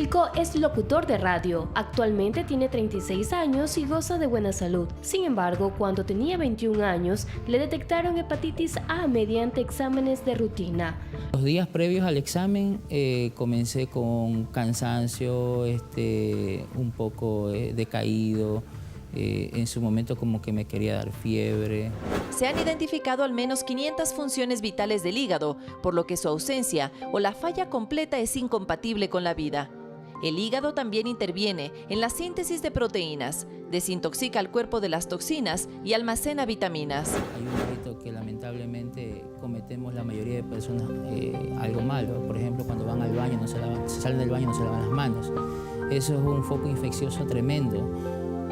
Wilco es locutor de radio. Actualmente tiene 36 años y goza de buena salud. Sin embargo, cuando tenía 21 años, le detectaron hepatitis A mediante exámenes de rutina. Los días previos al examen comencé con cansancio, un poco decaído. En su momento como que me quería dar fiebre. Se han identificado al menos 500 funciones vitales del hígado, por lo que su ausencia o la falla completa es incompatible con la vida. El hígado también interviene en la síntesis de proteínas, desintoxica al cuerpo de las toxinas y almacena vitaminas. Hay un delito que lamentablemente cometemos la mayoría de personas, algo malo. Por ejemplo, cuando van al baño, se salen del baño, no se lavan las manos. Eso es un foco infeccioso tremendo,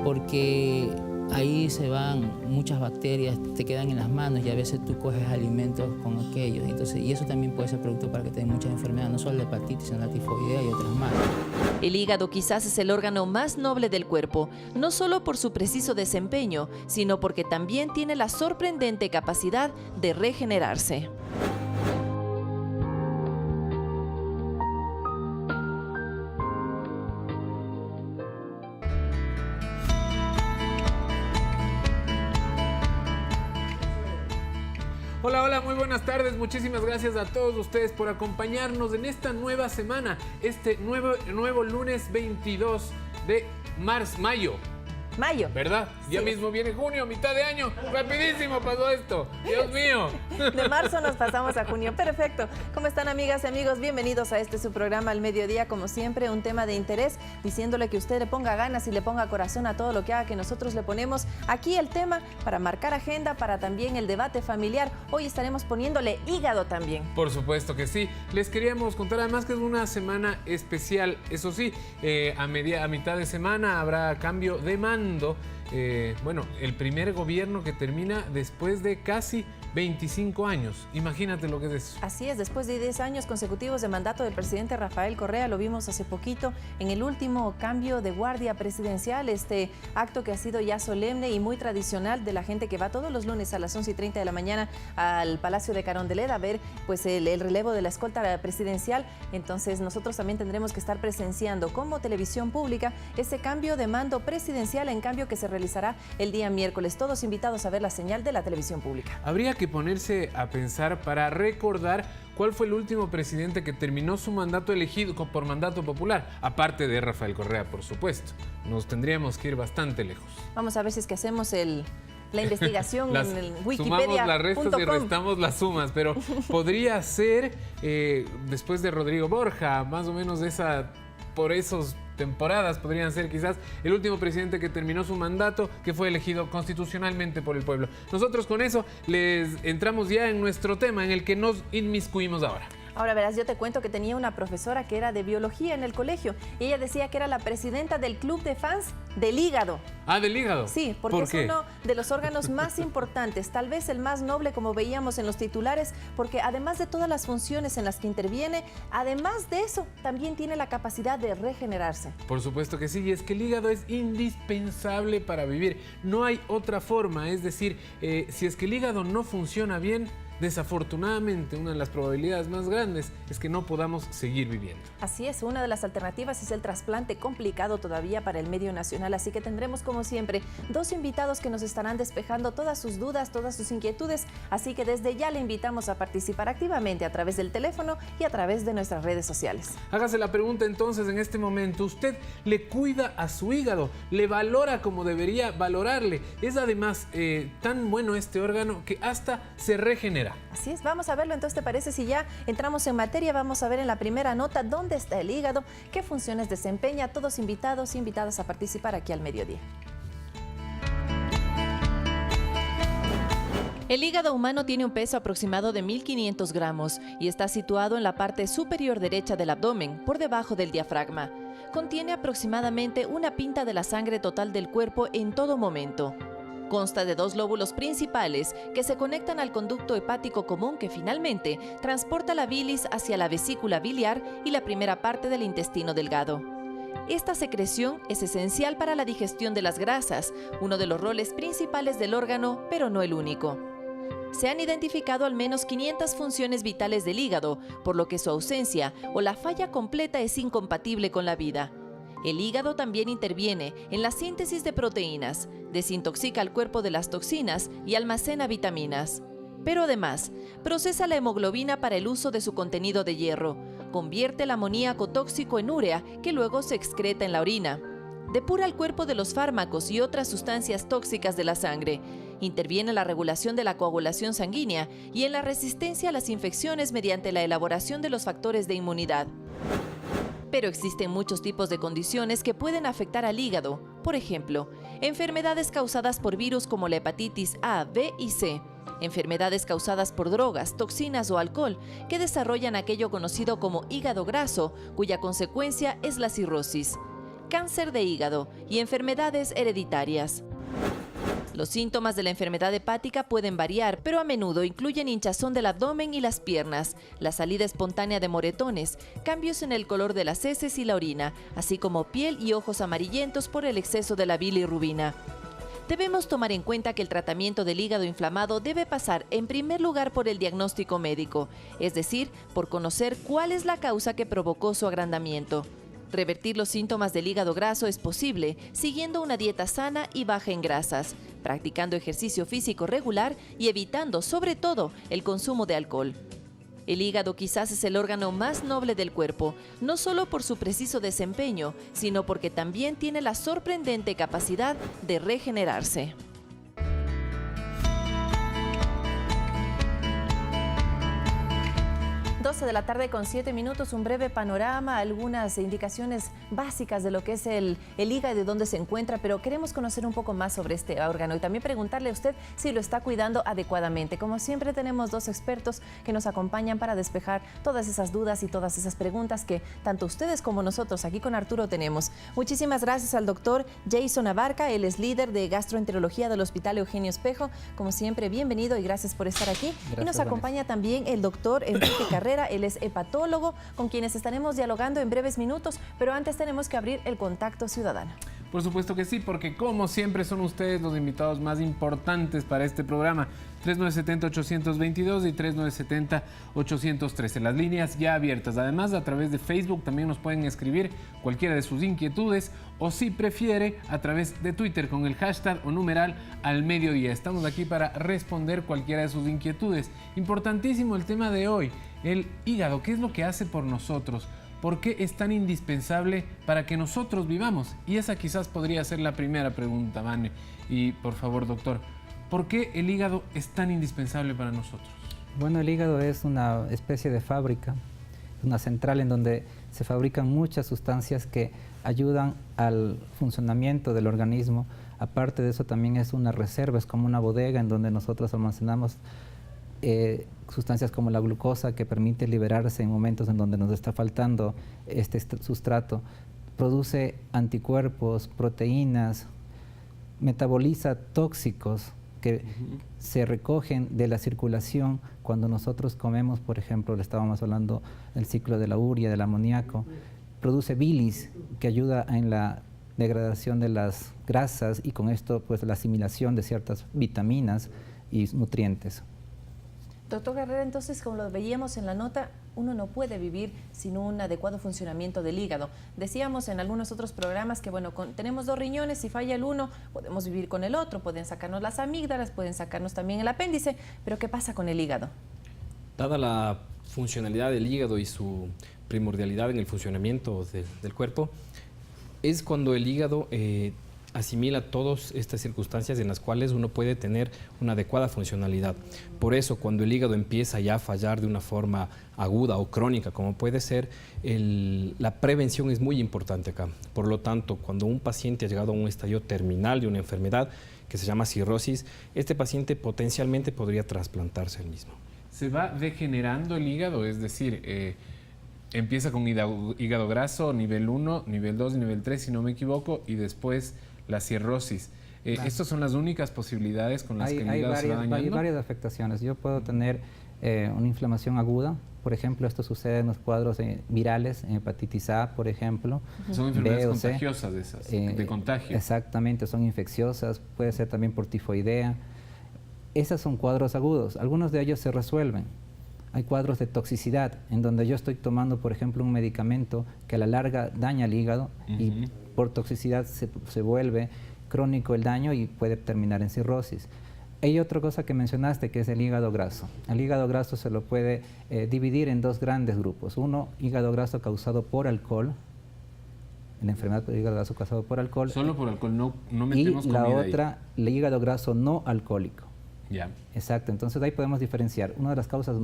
porque ahí se van muchas bacterias, te quedan en las manos y a veces tú coges alimentos con aquellos. Entonces, y eso también puede ser producto para que tengan muchas enfermedades, no solo la hepatitis, sino la tifoidea y otras más. El hígado quizás es el órgano más noble del cuerpo, no solo por su preciso desempeño, sino porque también tiene la sorprendente capacidad de regenerarse. Hola, muy buenas tardes. Muchísimas gracias a todos ustedes por acompañarnos en esta nueva semana, este nuevo lunes 22 de mayo. ¿Verdad? Ya Sí. mismo viene junio, mitad de año. Rapidísimo pasó esto. Dios mío. De marzo nos pasamos a junio. Perfecto. ¿Cómo están, amigas y amigos? Bienvenidos a su programa Al Mediodía. Como siempre, un tema de interés, diciéndole que usted le ponga ganas y le ponga corazón a todo lo que haga, que nosotros le ponemos aquí el tema para marcar agenda, para también el debate familiar. Hoy estaremos poniéndole hígado también. Por supuesto que sí. Les queríamos contar además que es una semana especial. Eso sí, a mitad de semana habrá cambio de mando. Bueno, el primer gobierno que termina después de casi 25 años. Imagínate lo que es eso. Así es, después de 10 años consecutivos de mandato del presidente Rafael Correa, lo vimos hace poquito en el último cambio de guardia presidencial, este acto que ha sido ya solemne y muy tradicional de la gente que va todos los lunes a las 11:30 de la mañana al Palacio de Carondelet a ver pues el relevo de la escolta presidencial. Entonces nosotros también tendremos que estar presenciando como televisión pública ese cambio de mando presidencial, en cambio que se realizará el día miércoles. Todos invitados a ver la señal de la televisión pública. Habría que ponerse a pensar para recordar cuál fue el último presidente que terminó su mandato elegido por mandato popular, aparte de Rafael Correa, por supuesto. Nos tendríamos que ir bastante lejos. Vamos a ver si es que hacemos la investigación en el Wikipedia. Sumamos las restas y restamos las sumas, pero podría ser después de Rodrigo Borja, más o menos por esos temporadas podrían ser quizás el último presidente que terminó su mandato, que fue elegido constitucionalmente por el pueblo. Nosotros con eso les entramos ya en nuestro tema en el que nos inmiscuimos ahora. Ahora verás, yo te cuento que tenía una profesora que era de biología en el colegio y ella decía que era la presidenta del club de fans del hígado. Ah, ¿del hígado? Sí, porque ¿Por es qué? uno de los órganos más importantes, tal vez el más noble, como veíamos en los titulares, porque además de todas las funciones en las que interviene, además de eso, también tiene la capacidad de regenerarse. Por supuesto que sí, y es que el hígado es indispensable para vivir. No hay otra forma, es decir, si es que el hígado no funciona bien, desafortunadamente, una de las probabilidades más grandes es que no podamos seguir viviendo. Así es, una de las alternativas es el trasplante, complicado todavía para el medio nacional, así que tendremos como siempre dos invitados que nos estarán despejando todas sus dudas, todas sus inquietudes, así que desde ya le invitamos a participar activamente a través del teléfono y a través de nuestras redes sociales. Hágase la pregunta entonces en este momento, ¿usted le cuida a su hígado? ¿Le valora como debería valorarle? Es además tan bueno este órgano que hasta se regenera. Así es, vamos a verlo. Entonces, ¿te parece si ya entramos en materia? Vamos a ver en la primera nota dónde está el hígado, qué funciones desempeña. Todos invitados e invitadas a participar aquí al mediodía. El hígado humano tiene un peso aproximado de 1.500 gramos y está situado en la parte superior derecha del abdomen, por debajo del diafragma. Contiene aproximadamente una pinta de la sangre total del cuerpo en todo momento. Consta de dos lóbulos principales que se conectan al conducto hepático común que finalmente transporta la bilis hacia la vesícula biliar y la primera parte del intestino delgado. Esta secreción es esencial para la digestión de las grasas, uno de los roles principales del órgano, pero no el único. se han identificado al menos 500 funciones vitales del hígado, por lo que su ausencia o la falla completa es incompatible con la vida. El hígado también interviene en la síntesis de proteínas, desintoxica al cuerpo de las toxinas y almacena vitaminas. Pero además, procesa la hemoglobina para el uso de su contenido de hierro, convierte el amoníaco tóxico en urea que luego se excreta en la orina, depura el cuerpo de los fármacos y otras sustancias tóxicas de la sangre, interviene en la regulación de la coagulación sanguínea y en la resistencia a las infecciones mediante la elaboración de los factores de inmunidad. Pero existen muchos tipos de condiciones que pueden afectar al hígado. Por ejemplo, enfermedades causadas por virus como la hepatitis A, B y C, enfermedades causadas por drogas, toxinas o alcohol que desarrollan aquello conocido como hígado graso, cuya consecuencia es la cirrosis, cáncer de hígado y enfermedades hereditarias. Los síntomas de la enfermedad hepática pueden variar, pero a menudo incluyen hinchazón del abdomen y las piernas, la salida espontánea de moretones, cambios en el color de las heces y la orina, así como piel y ojos amarillentos por el exceso de la bilirrubina. Debemos tomar en cuenta que el tratamiento del hígado inflamado debe pasar en primer lugar por el diagnóstico médico, es decir, por conocer cuál es la causa que provocó su agrandamiento. Revertir los síntomas del hígado graso es posible siguiendo una dieta sana y baja en grasas, practicando ejercicio físico regular y evitando, sobre todo, el consumo de alcohol. El hígado quizás es el órgano más noble del cuerpo, no solo por su preciso desempeño, sino porque también tiene la sorprendente capacidad de regenerarse. 12 de la tarde con 7 minutos, un breve panorama, algunas indicaciones básicas de lo que es el hígado y de dónde se encuentra, pero queremos conocer un poco más sobre este órgano y también preguntarle a usted si lo está cuidando adecuadamente. Como siempre tenemos dos expertos que nos acompañan para despejar todas esas dudas y todas esas preguntas que tanto ustedes como nosotros aquí con Arturo tenemos. Muchísimas gracias al doctor Jason Abarca, él es líder de gastroenterología del Hospital Eugenio Espejo. Como siempre, bienvenido y gracias por estar aquí. Gracias, y nos acompaña también el doctor Enrique Carrera. Él es hepatólogo, con quienes estaremos dialogando en breves minutos, pero antes tenemos que abrir el contacto ciudadano. Por supuesto que sí, porque como siempre son ustedes los invitados más importantes para este programa. 3970-822 y 3970-813. Las líneas ya abiertas. Además, a través de Facebook también nos pueden escribir cualquiera de sus inquietudes o, si prefiere, a través de Twitter con el hashtag o numeral al mediodía. Estamos aquí para responder cualquiera de sus inquietudes. Importantísimo el tema de hoy, el hígado. ¿Qué es lo que hace por nosotros? ¿Por qué es tan indispensable para que nosotros vivamos? Y esa quizás podría ser la primera pregunta, Vane. Y por favor, doctor, ¿por qué el hígado es tan indispensable para nosotros? Bueno, el hígado es una especie de fábrica, una central en donde se fabrican muchas sustancias que ayudan al funcionamiento del organismo. Aparte de eso, también es una reserva, es como una bodega en donde nosotros almacenamos sustancias como la glucosa, que permite liberarse en momentos en donde nos está faltando este sustrato. Produce anticuerpos, proteínas, metaboliza tóxicos que se recogen de la circulación cuando nosotros comemos. Por ejemplo, le estábamos hablando del ciclo de la urea, del amoníaco. Produce bilis, que ayuda en la degradación de las grasas y con esto pues la asimilación de ciertas vitaminas y nutrientes. Doctor Carrera, entonces, como lo veíamos en la nota, uno no puede vivir sin un adecuado funcionamiento del hígado. Decíamos en algunos otros programas que, bueno, tenemos dos riñones, si falla el uno, podemos vivir con el otro, pueden sacarnos las amígdalas, pueden sacarnos también el apéndice, pero ¿qué pasa con el hígado? Dada la funcionalidad del hígado y su primordialidad en el funcionamiento del cuerpo, es cuando el hígado asimila todas estas circunstancias en las cuales uno puede tener una adecuada funcionalidad. Por eso, cuando el hígado empieza ya a fallar de una forma aguda o crónica, como puede ser, la prevención es muy importante acá. Por lo tanto, cuando un paciente ha llegado a un estadio terminal de una enfermedad que se llama cirrosis, este paciente potencialmente podría trasplantarse el mismo. ¿Se va degenerando el hígado? Es decir, empieza con hígado graso, nivel 1, nivel 2 y nivel 3, si no me equivoco, y después la cirrosis. Claro. ¿Estas son las únicas posibilidades con las que el hígado se va dañando? Hay varias afectaciones. Yo puedo tener una inflamación aguda. Por ejemplo, esto sucede en los cuadros virales, en hepatitis A, por ejemplo. Son enfermedades contagiosas esas, de contagio. Exactamente, son infecciosas. Puede ser también por tifoidea. esos son cuadros agudos, algunos de ellos se resuelven. Hay cuadros de toxicidad, en donde yo estoy tomando, por ejemplo, un medicamento que a la larga daña el hígado y por toxicidad se vuelve crónico el daño y puede terminar en cirrosis. Hay otra cosa que mencionaste, que es el hígado graso. El hígado graso se lo puede dividir en dos grandes grupos. Uno, hígado graso causado por alcohol, la enfermedad por hígado graso causado por alcohol. Solo por alcohol, no metemos comida y la ahí. otra, el hígado graso no alcohólico. Ya. Exacto, entonces ahí podemos diferenciar. Una de las causas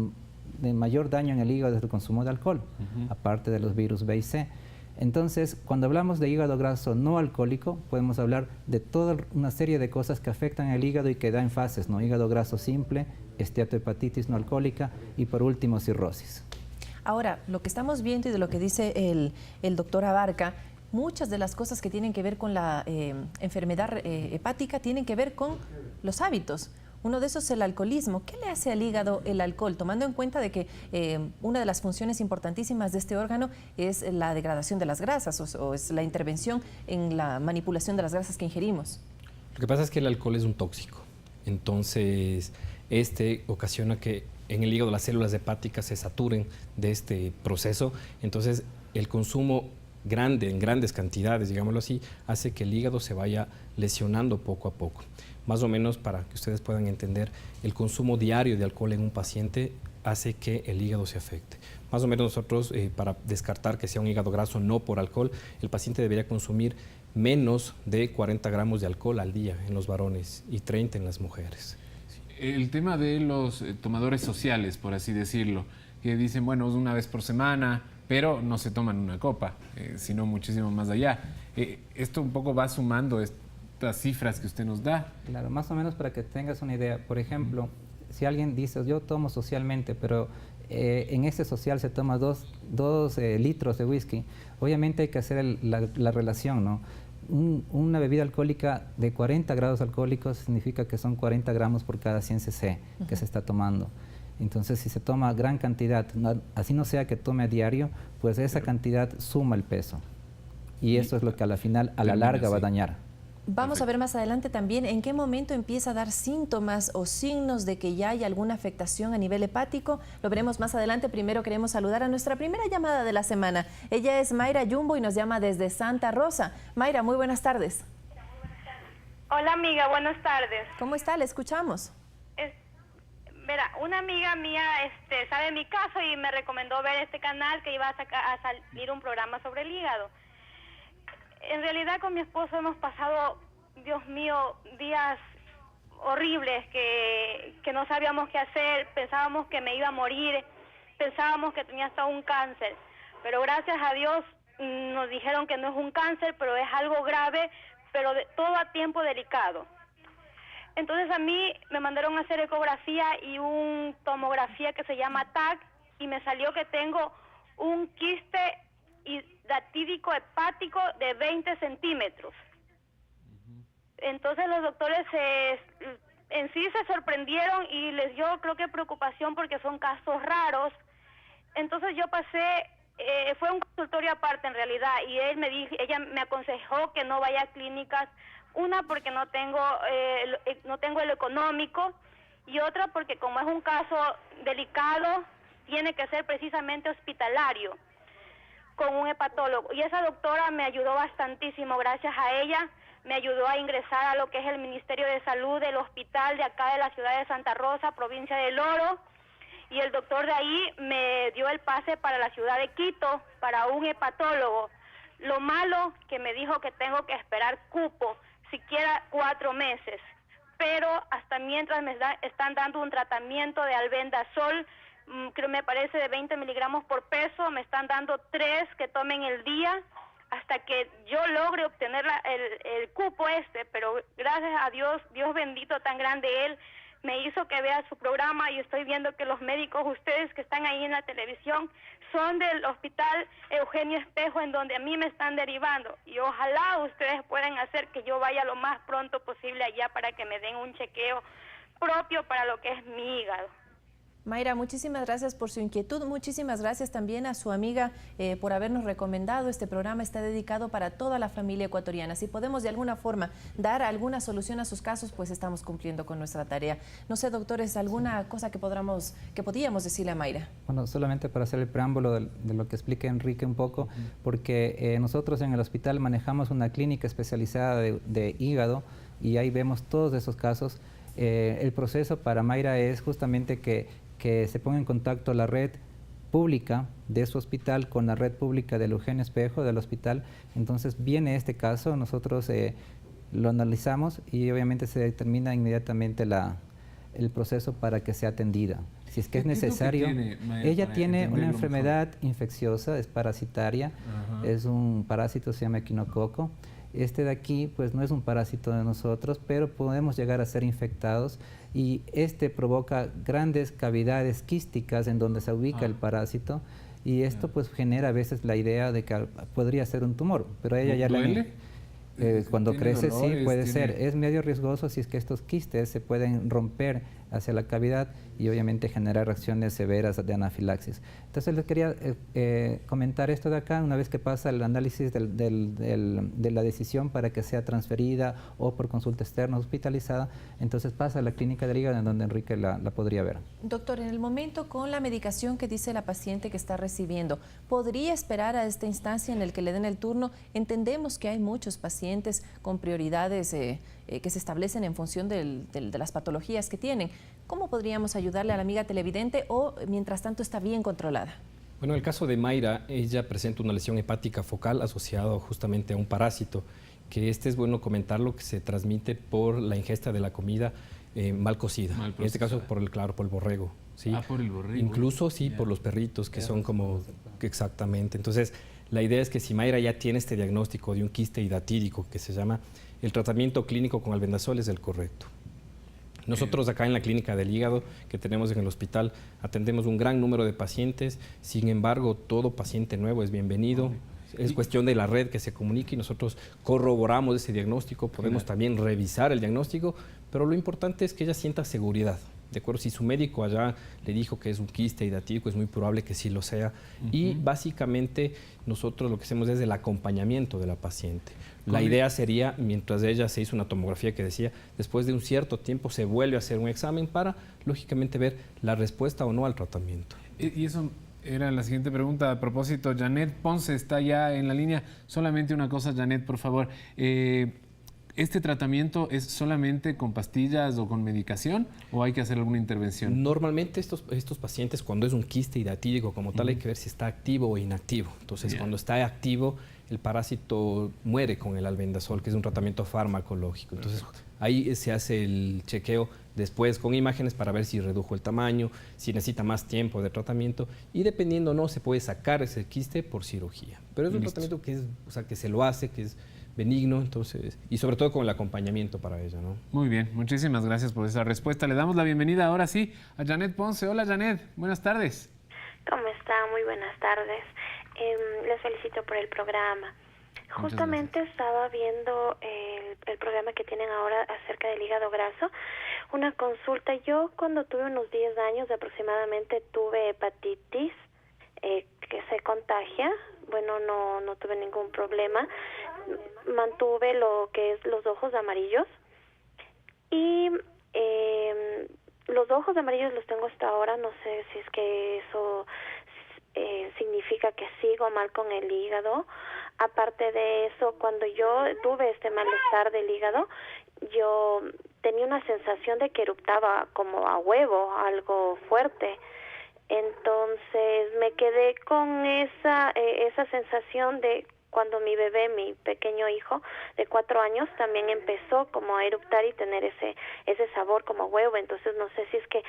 de mayor daño en el hígado es el consumo de alcohol, aparte de los virus B y C. Entonces, cuando hablamos de hígado graso no alcohólico, podemos hablar de toda una serie de cosas que afectan el hígado y que da en fases, ¿no? Hígado graso simple, esteatohepatitis no alcohólica y por último cirrosis. Ahora, lo que estamos viendo y de lo que dice el doctor Abarca, muchas de las cosas que tienen que ver con la enfermedad hepática tienen que ver con los hábitos. Uno de esos es el alcoholismo. ¿Qué le hace al hígado el alcohol? Tomando en cuenta de que una de las funciones importantísimas de este órgano es la degradación de las grasas o es la intervención en la manipulación de las grasas que ingerimos. Lo que pasa es que el alcohol es un tóxico. Entonces, ocasiona que en el hígado las células hepáticas se saturen de este proceso. Entonces, el consumo grande, en grandes cantidades, digámoslo así, hace que el hígado se vaya lesionando poco a poco. Más o menos, para que ustedes puedan entender, el consumo diario de alcohol en un paciente hace que el hígado se afecte. Más o menos nosotros, para descartar que sea un hígado graso no por alcohol, el paciente debería consumir menos de 40 gramos de alcohol al día en los varones y 30 en las mujeres. El tema de los tomadores sociales, por así decirlo, que dicen, bueno, es una vez por semana, pero no se toman una copa, sino muchísimo más allá. Esto un poco va sumando estas cifras que usted nos da. Claro, más o menos para que tengas una idea. Por ejemplo, si alguien dice, yo tomo socialmente, pero en ese social se toma dos litros de whisky, obviamente hay que hacer la relación, ¿no? Una bebida alcohólica de 40 grados alcohólicos significa que son 40 gramos por cada 100 cc que se está tomando. Entonces, si se toma gran cantidad, así no sea que tome a diario, pues esa cantidad suma el peso. Y eso es lo que a la final, a la larga, va a dañar. Vamos a ver más adelante también en qué momento empieza a dar síntomas o signos de que ya hay alguna afectación a nivel hepático. Lo veremos más adelante. Primero queremos saludar a nuestra primera llamada de la semana. Ella es Mayra Jumbo y nos llama desde Santa Rosa. Mayra, muy buenas tardes. Hola amiga, buenas tardes. ¿Cómo está? Le escuchamos. Verá, una amiga mía sabe mi caso y me recomendó ver este canal que iba a salir un programa sobre el hígado. En realidad con mi esposo hemos pasado, Dios mío, días horribles que no sabíamos qué hacer, pensábamos que me iba a morir, pensábamos que tenía hasta un cáncer, pero gracias a Dios nos dijeron que no es un cáncer, pero es algo grave, pero todo a tiempo delicado. Entonces a mí me mandaron a hacer ecografía y una tomografía que se llama TAC y me salió que tengo un quiste hidratídico hepático de 20 centímetros. Entonces los doctores en sí se sorprendieron y les dio, creo que, preocupación porque son casos raros. Entonces yo pasé, fue un consultorio aparte en realidad, y ella me aconsejó que no vaya a clínicas, una porque no tengo el económico, y otra porque como es un caso delicado, tiene que ser precisamente hospitalario, con un hepatólogo. Y esa doctora me ayudó bastantísimo, gracias a ella, me ayudó a ingresar a lo que es el Ministerio de Salud del hospital de acá de la ciudad de Santa Rosa, provincia del Oro, y el doctor de ahí me dio el pase para la ciudad de Quito, para un hepatólogo. Lo malo que me dijo que tengo que esperar cupo, siquiera 4 meses, pero hasta mientras me están dando un tratamiento de albendazol, creo me parece de 20 miligramos por peso, me están dando 3 que tomen el día, hasta que yo logre obtener el cupo pero gracias a Dios, Dios bendito, tan grande Él, me hizo que vea su programa y estoy viendo que los médicos, ustedes que están ahí en la televisión, son del hospital Eugenio Espejo, en donde a mí me están derivando, y ojalá ustedes puedan hacer que yo vaya lo más pronto posible allá para que me den un chequeo propio para lo que es mi hígado. Mayra, muchísimas gracias por su inquietud, muchísimas gracias también a su amiga por habernos recomendado. Este programa está dedicado para toda la familia ecuatoriana. Si podemos de alguna forma dar alguna solución a sus casos, pues estamos cumpliendo con nuestra tarea. No sé, doctores, ¿alguna cosa que podíamos decirle a Mayra? Bueno, solamente para hacer el preámbulo de lo que explica Enrique un poco, porque nosotros en el hospital manejamos una clínica especializada de hígado y ahí vemos todos esos casos. El proceso para Mayra es justamente que se ponga en contacto la red pública de su hospital con la red pública del Eugenio Espejo del hospital. Entonces viene este caso, nosotros lo analizamos y obviamente se determina inmediatamente el proceso para que sea atendida. Si es que es necesario. Ella tiene una enfermedad infecciosa, es parasitaria, es un parásito, se llama equinococo. Este de aquí pues no es un parásito de nosotros, pero podemos llegar a ser infectados y este provoca grandes cavidades quísticas en donde se ubica el parásito y esto pues genera a veces la idea de que podría ser un tumor, pero a ella ya cuando crece dolores, sí puede ser, es medio riesgoso si es que estos quistes se pueden romper hacia la cavidad y obviamente generar reacciones severas de anafilaxis. Entonces les quería comentar esto de acá, una vez que pasa el análisis de la decisión para que sea transferida o por consulta externa hospitalizada, entonces pasa a la clínica del hígado en donde Enrique la podría ver. Doctor, en el momento con la medicación que dice la paciente que está recibiendo, ¿podría esperar a esta instancia en el que le den el turno? Entendemos que hay muchos pacientes con prioridades que se establecen en función de las patologías que tienen. ¿Cómo podríamos ayudarle a la amiga televidente o mientras tanto está bien controlada? Bueno, en el caso de Mayra, ella presenta una lesión hepática focal asociada justamente a un parásito, que es bueno comentarlo, que se transmite por la ingesta de la comida mal cocida. En este caso, por el borrego. ¿sí? Por el borrego. Incluso, sí, por los perritos, que son como... Exactamente. Entonces, la idea es que si Mayra ya tiene este diagnóstico de un quiste hidatídico, que se llama, el tratamiento clínico con albendazol es el correcto. Nosotros acá en la clínica del hígado que tenemos en el hospital atendemos un gran número de pacientes, sin embargo todo paciente nuevo es bienvenido, es cuestión de la red que se comunique y nosotros corroboramos ese diagnóstico, podemos también revisar el diagnóstico, pero lo importante es que ella sienta seguridad. ¿De acuerdo? Si su médico allá le dijo que es un quiste hidatídico, es muy probable que sí lo sea. Y básicamente nosotros lo que hacemos es el acompañamiento de la paciente. La idea sería, mientras ella se hizo una tomografía que decía, después de un cierto tiempo se vuelve a hacer un examen para, lógicamente, ver la respuesta o no al tratamiento. Y eso era la siguiente pregunta. A propósito, Janet Ponce está ya en la línea. Solamente una cosa, Janet, por favor. ¿Este tratamiento es solamente con pastillas o con medicación o hay que hacer alguna intervención? Normalmente estos pacientes, cuando es un quiste hidatídico como tal, hay que ver si está activo o inactivo. Entonces, cuando está activo, el parásito muere con el albendazol, que es un tratamiento farmacológico. Entonces, ahí se hace el chequeo después con imágenes para ver si redujo el tamaño, si necesita más tiempo de tratamiento y dependiendo no, se puede sacar ese quiste por cirugía. Pero es un tratamiento que que se lo hace, que es benigno, entonces, y sobre todo con el acompañamiento para ella, ¿no? Muy bien, muchísimas gracias por esa respuesta. Le damos la bienvenida ahora sí a Janet Ponce. Hola Janet, buenas tardes. ¿Cómo está? Muy buenas tardes. Les felicito por el programa. Justamente estaba viendo el programa que tienen ahora acerca del hígado graso. Una consulta, yo cuando tuve unos 10 años aproximadamente tuve hepatitis que se contagia. Bueno, no tuve ningún problema. Mantuve lo que es los ojos amarillos y los ojos amarillos los tengo hasta ahora. No sé si es que eso significa que sigo mal con el hígado. Aparte de eso, cuando yo tuve este malestar del hígado, yo tenía una sensación de que eruptaba como a huevo, algo fuerte. Entonces me quedé con esa sensación de cuando mi bebé, mi pequeño hijo de 4 años, también empezó como a eruptar y tener ese sabor como huevo. Entonces no sé si es que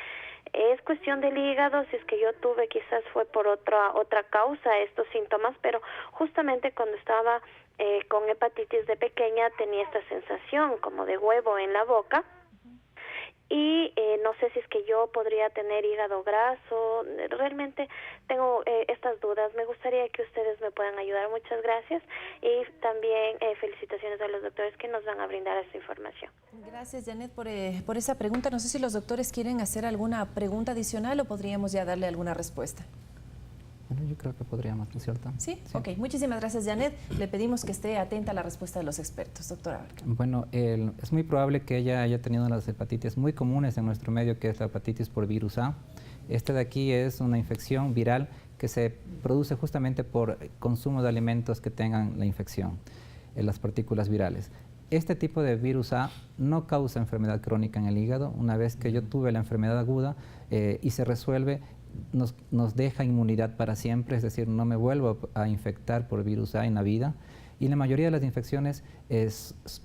es cuestión del hígado, si es que yo tuve, quizás fue por otra causa estos síntomas, pero justamente cuando estaba con hepatitis de pequeña tenía esta sensación como de huevo en la boca. y no sé si es que yo podría tener hígado graso. Realmente tengo estas dudas. Me gustaría que ustedes me puedan ayudar. Muchas gracias y también felicitaciones a los doctores que nos van a brindar esta información. Gracias, Janet, por esa pregunta. No sé si los doctores quieren hacer alguna pregunta adicional o podríamos ya darle alguna respuesta. Bueno, yo creo que podríamos, ¿no es cierto? ¿Sí? Ok, muchísimas gracias, Janet. Le pedimos que esté atenta a la respuesta de los expertos. Doctora Abarca. Bueno, es muy probable que ella haya tenido una de las hepatitis muy comunes en nuestro medio, que es la hepatitis por virus A. Esta de aquí es una infección viral que se produce justamente por consumo de alimentos que tengan la infección, las partículas virales. Este tipo de virus A no causa enfermedad crónica en el hígado. Una vez que yo tuve la enfermedad aguda y se resuelve, nos deja inmunidad para siempre, es decir, no me vuelvo a infectar por virus A en la vida. Y la mayoría de las infecciones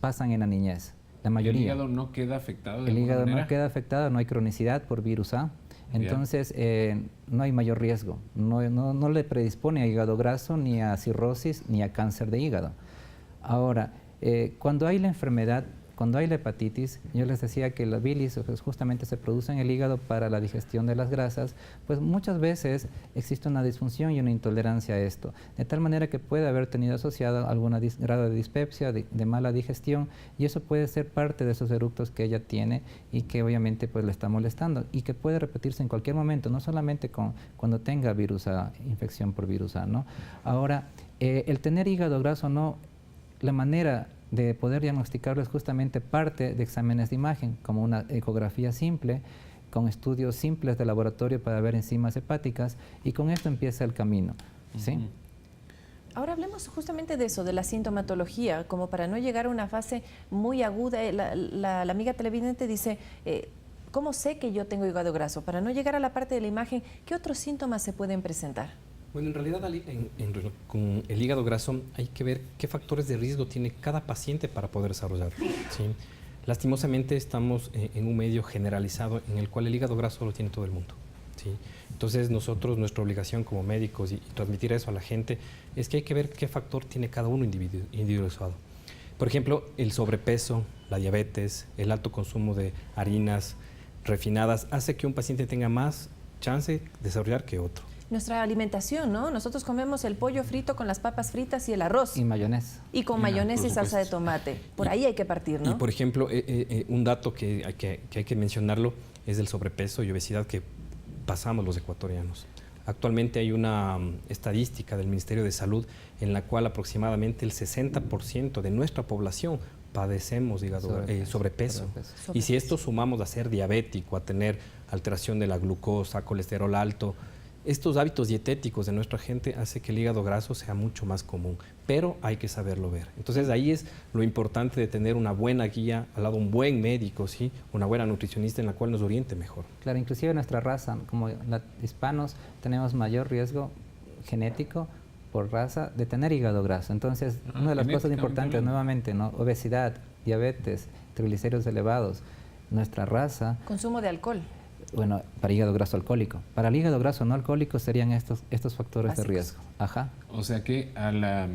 pasan en la niñez. La mayoría. ¿El hígado no queda afectado de El alguna hígado manera? no queda afectado, no hay cronicidad por virus A. Entonces, no hay mayor riesgo. No le predispone a hígado graso, ni a cirrosis, ni a cáncer de hígado. Ahora, cuando hay la enfermedad, cuando hay la hepatitis, yo les decía que la bilis pues, justamente se produce en el hígado para la digestión de las grasas, pues muchas veces existe una disfunción y una intolerancia a esto, de tal manera que puede haber tenido asociado algún grado de dispepsia, de mala digestión, y eso puede ser parte de esos eructos que ella tiene y que obviamente pues le está molestando y que puede repetirse en cualquier momento, no solamente cuando tenga virus A, infección por virus A, ¿no? Ahora, el tener hígado graso no, la manera de poder diagnosticarlo es justamente parte de exámenes de imagen, como una ecografía simple, con estudios simples de laboratorio para ver enzimas hepáticas, y con esto empieza el camino, ¿sí? Ahora hablemos justamente de eso, de la sintomatología, como para no llegar a una fase muy aguda. La amiga televidente dice, ¿cómo sé que yo tengo hígado graso? Para no llegar a la parte de la imagen, ¿qué otros síntomas se pueden presentar? Bueno, en realidad con el hígado graso hay que ver qué factores de riesgo tiene cada paciente para poder desarrollarlo, ¿sí? Lastimosamente estamos en un medio generalizado en el cual el hígado graso lo tiene todo el mundo, ¿sí? Entonces nuestra obligación como médicos y transmitir eso a la gente es que hay que ver qué factor tiene cada uno individualizado. Por ejemplo, el sobrepeso, la diabetes, el alto consumo de harinas refinadas hace que un paciente tenga más chance de desarrollar que otro. Nuestra alimentación, ¿no? Nosotros comemos el pollo frito con las papas fritas y el arroz. Y mayonesa. Y con mayonesa y salsa de tomate. Por ahí hay que partir, ¿no? Y por ejemplo, un dato que hay que mencionarlo es el sobrepeso y obesidad que pasamos los ecuatorianos. Actualmente hay una estadística del Ministerio de Salud en la cual aproximadamente el 60% de nuestra población padecemos sobrepeso. Y si esto sumamos a ser diabético, a tener alteración de la glucosa, colesterol alto, estos hábitos dietéticos de nuestra gente hace que el hígado graso sea mucho más común, pero hay que saberlo ver. Entonces ahí es lo importante de tener una buena guía, al lado un buen médico, ¿sí? Una buena nutricionista en la cual nos oriente mejor. Claro, inclusive nuestra raza, como hispanos, tenemos mayor riesgo genético por raza de tener hígado graso. Entonces, una de las cosas importantes nuevamente, ¿no? Obesidad, diabetes, triglicéridos elevados, nuestra raza. Consumo de alcohol. Bueno, para hígado graso alcohólico. Para el hígado graso no alcohólico serían estos factores básicos de riesgo. Ajá. O sea que al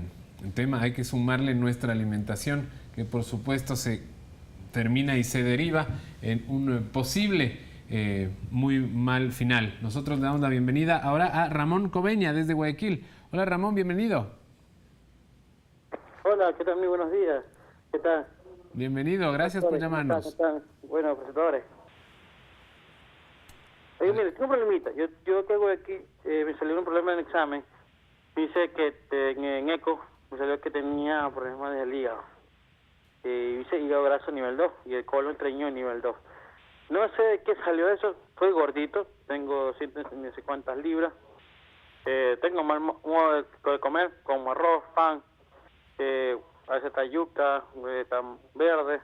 tema hay que sumarle nuestra alimentación, que por supuesto se termina y se deriva en un posible muy mal final. Nosotros le damos la bienvenida ahora a Ramón Coveña desde Guayaquil. Hola Ramón, bienvenido. Hola, ¿qué tal? Muy buenos días. ¿Qué tal? Bienvenido, gracias por llamarnos. ¿Qué tal? Bueno, presentadores. Oye, mire, tengo un problemita. Yo tengo aquí, me salió un problema en el examen. Dice que en eco me salió que tenía problemas del hígado. Dice hígado graso nivel 2 y el colon treño nivel 2. No sé de qué salió eso. Soy gordito, tengo no sé cuántas libras. Tengo mal modo de comer, como arroz, pan, a veces está yuca, está verde.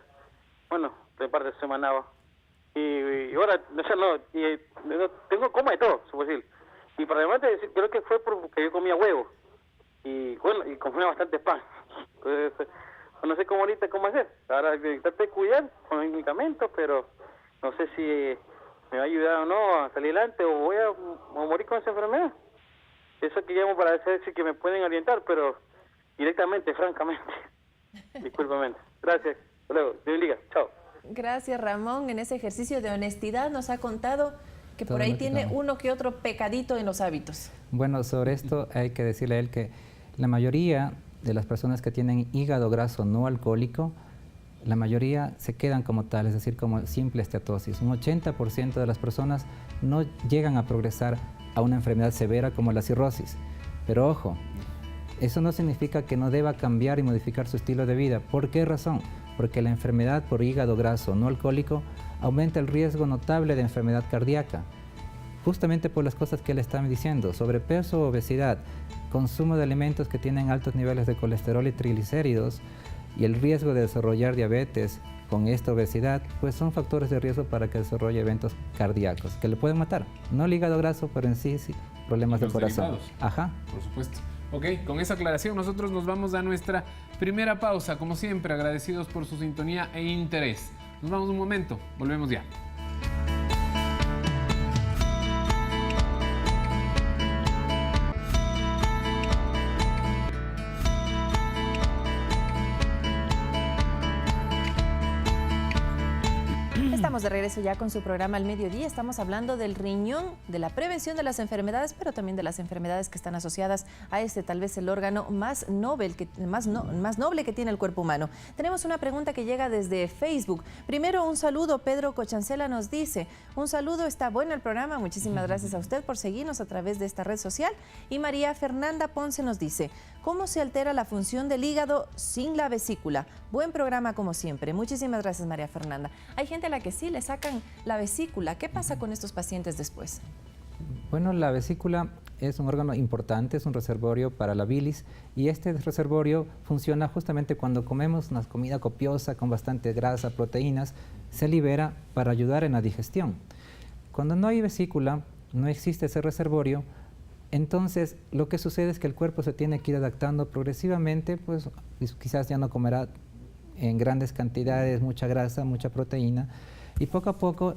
Bueno, de parte de semanaba. Y ahora, tengo como de todo, se puede decir. Y para además de decir, creo que fue porque yo comía huevo. Y bueno, y comía bastante pan. Entonces, no sé cómo ahorita cómo hacer. Ahora traté de cuidar con los medicamentos, pero no sé si me va a ayudar o no a salir adelante o voy a morir con esa enfermedad. Eso que llamo para decir que me pueden orientar, pero directamente, francamente. Discúlpame. Gracias. Hasta luego. Dios bendiga. Chao. Gracias, Ramón. En ese ejercicio de honestidad nos ha contado que por Todo ahí lo que tiene toma. uno que otro pecadito en los hábitos. Bueno, sobre esto hay que decirle a él que la mayoría de las personas que tienen hígado graso no alcohólico, la mayoría se quedan como tal, es decir, como simple esteatosis. Un 80% de las personas no llegan a progresar a una enfermedad severa como la cirrosis. Pero ojo, eso no significa que no deba cambiar y modificar su estilo de vida. ¿Por qué razón? Porque la enfermedad por hígado graso no alcohólico aumenta el riesgo notable de enfermedad cardíaca. Justamente por las cosas que le están diciendo, sobrepeso, obesidad, consumo de alimentos que tienen altos niveles de colesterol y triglicéridos y el riesgo de desarrollar diabetes con esta obesidad, pues son factores de riesgo para que desarrolle eventos cardíacos que le pueden matar. No el hígado graso, pero en sí problemas de Los corazón. derivados. Ajá. Por supuesto. Ok, con esa aclaración nosotros nos vamos a nuestra primera pausa. Como siempre, agradecidos por su sintonía e interés. Nos vamos un momento, volvemos ya. Estamos de regreso ya con su programa Al Mediodía. Estamos hablando del riñón, de la prevención de las enfermedades, pero también de las enfermedades que están asociadas a este, tal vez el órgano más noble que tiene el cuerpo humano. Tenemos una pregunta que llega desde Facebook. Primero, un saludo. Pedro Cochancela nos dice, un saludo, está bueno el programa. Muchísimas gracias a usted por seguirnos a través de esta red social. Y María Fernanda Ponce nos dice, ¿cómo se altera la función del hígado sin la vesícula? Buen programa como siempre. Muchísimas gracias, María Fernanda. Hay gente a la que sí le sacan la vesícula. ¿Qué pasa con estos pacientes después? Bueno, la vesícula es un órgano importante, es un reservorio para la bilis y este reservorio funciona justamente cuando comemos una comida copiosa con bastante grasa, proteínas, se libera para ayudar en la digestión. Cuando no hay vesícula, no existe ese reservorio, entonces lo que sucede es que el cuerpo se tiene que ir adaptando progresivamente, pues quizás ya no comerá en grandes cantidades mucha grasa, mucha proteína, y poco a poco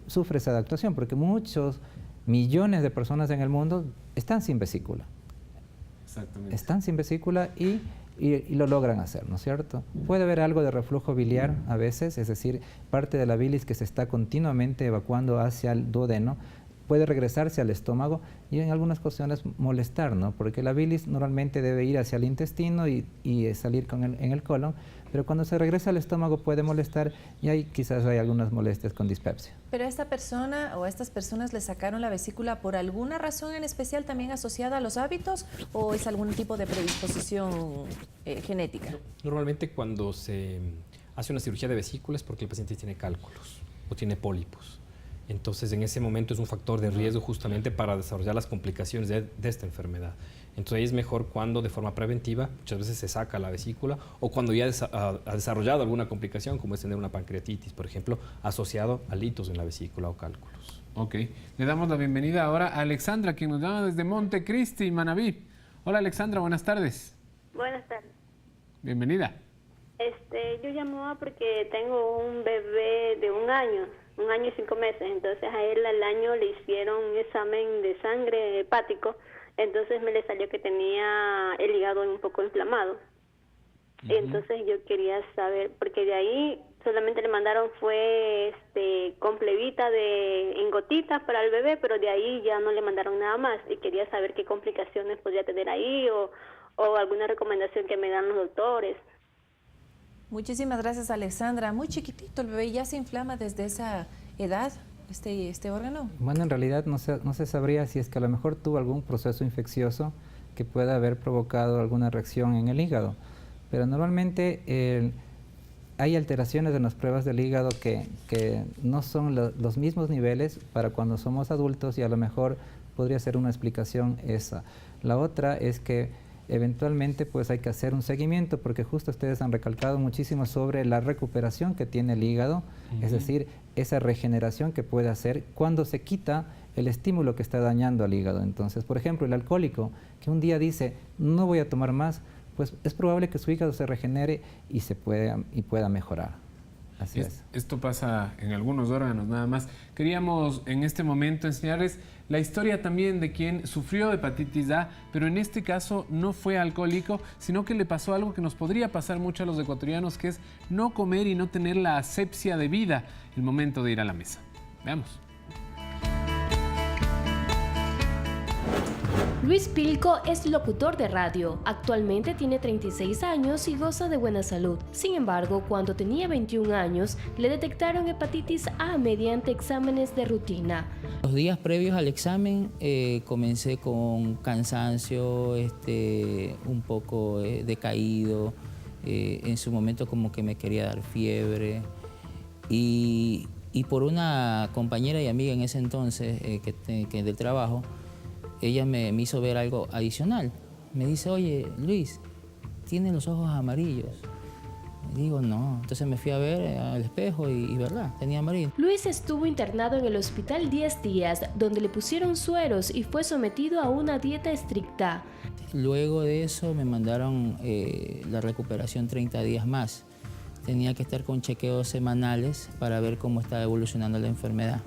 sufre esa adaptación, porque muchos millones de personas en el mundo están sin vesícula. Exactamente. Están sin vesícula y lo logran hacer, ¿no es cierto? Puede haber algo de reflujo biliar a veces, es decir, parte de la bilis que se está continuamente evacuando hacia el duodeno, puede regresarse al estómago y en algunas ocasiones molestar, ¿no? Porque la bilis normalmente debe ir hacia el intestino y salir en el colon, pero cuando se regresa al estómago puede molestar y ahí quizás hay algunas molestias con dispepsia. ¿Pero a esta persona o a estas personas le sacaron la vesícula por alguna razón en especial también asociada a los hábitos o es algún tipo de predisposición genética? Normalmente cuando se hace una cirugía de vesícula es porque el paciente tiene cálculos o tiene pólipos. Entonces, en ese momento es un factor de riesgo justamente para desarrollar las complicaciones de esta enfermedad. Entonces, ahí es mejor cuando de forma preventiva, muchas veces se saca la vesícula o cuando ya ha desarrollado alguna complicación, como es tener una pancreatitis, por ejemplo, asociado a litos en la vesícula o cálculos. Ok, le damos la bienvenida ahora a Alexandra, quien nos llama desde Montecristi, Manabí. Hola Alexandra, buenas tardes. Buenas tardes. Bienvenida. Yo llamaba porque tengo un bebé de 1 año y 5 meses, entonces a él al año le hicieron un examen de sangre hepático, entonces me le salió que tenía el hígado un poco inflamado. Entonces yo quería saber, porque de ahí solamente le mandaron fue Complevita en gotitas para el bebé, pero de ahí ya no le mandaron nada más y quería saber qué complicaciones podría tener ahí o alguna recomendación que me dan los doctores. Muchísimas gracias, Alexandra. Muy chiquitito el bebé, ¿ya se inflama desde esa edad este órgano? Bueno, en realidad no se sabría si es que a lo mejor tuvo algún proceso infeccioso que pueda haber provocado alguna reacción en el hígado. Pero normalmente hay alteraciones en las pruebas del hígado que no son los mismos niveles para cuando somos adultos y a lo mejor podría ser una explicación esa. La otra es que eventualmente pues hay que hacer un seguimiento porque justo ustedes han recalcado muchísimo sobre la recuperación que tiene el hígado, es decir, esa regeneración que puede hacer cuando se quita el estímulo que está dañando al hígado. Entonces, por ejemplo, el alcohólico que un día dice no voy a tomar más, pues es probable que su hígado se regenere y pueda mejorar. Así es. Esto pasa en algunos órganos nada más. Queríamos en este momento enseñarles la historia también de quien sufrió hepatitis A, pero en este caso no fue alcohólico, sino que le pasó algo que nos podría pasar mucho a los ecuatorianos, que es no comer y no tener la asepsia debida el momento de ir a la mesa. Veamos. Luis Pilco es locutor de radio. Actualmente tiene 36 años y goza de buena salud. Sin embargo, cuando tenía 21 años, le detectaron hepatitis A mediante exámenes de rutina. Los días previos al examen comencé con cansancio, un poco decaído, en su momento como que me quería dar fiebre y por una compañera y amiga en ese entonces que del trabajo, ella me hizo ver algo adicional. Me dice, oye, Luis, tienes los ojos amarillos. Y digo, no. Entonces me fui a ver al espejo y verdad, tenía amarillo. Luis estuvo internado en el hospital 10 días, donde le pusieron sueros y fue sometido a una dieta estricta. Luego de eso me mandaron la recuperación 30 días más. Tenía que estar con chequeos semanales para ver cómo estaba evolucionando la enfermedad.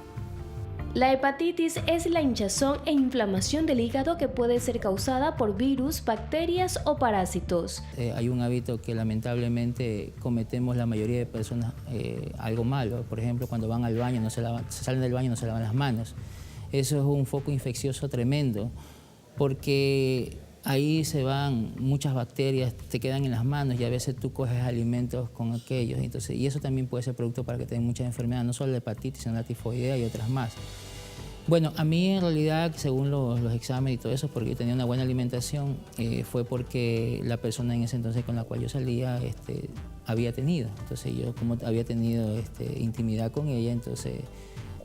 La hepatitis es la hinchazón e inflamación del hígado que puede ser causada por virus, bacterias o parásitos. Hay un hábito que lamentablemente cometemos la mayoría de personas, algo malo. Por ejemplo, cuando van al baño, salen del baño y no se lavan las manos. Eso es un foco infeccioso tremendo, porque ahí se van muchas bacterias, te quedan en las manos y a veces tú coges alimentos con aquellos. Entonces, y eso también puede ser producto para que tengan muchas enfermedades, no solo la hepatitis, sino la tifoidea y otras más. Bueno, a mí en realidad, según los exámenes y todo eso, porque yo tenía una buena alimentación, fue porque la persona en ese entonces con la cual yo salía había tenido. Entonces yo como había tenido intimidad con ella, entonces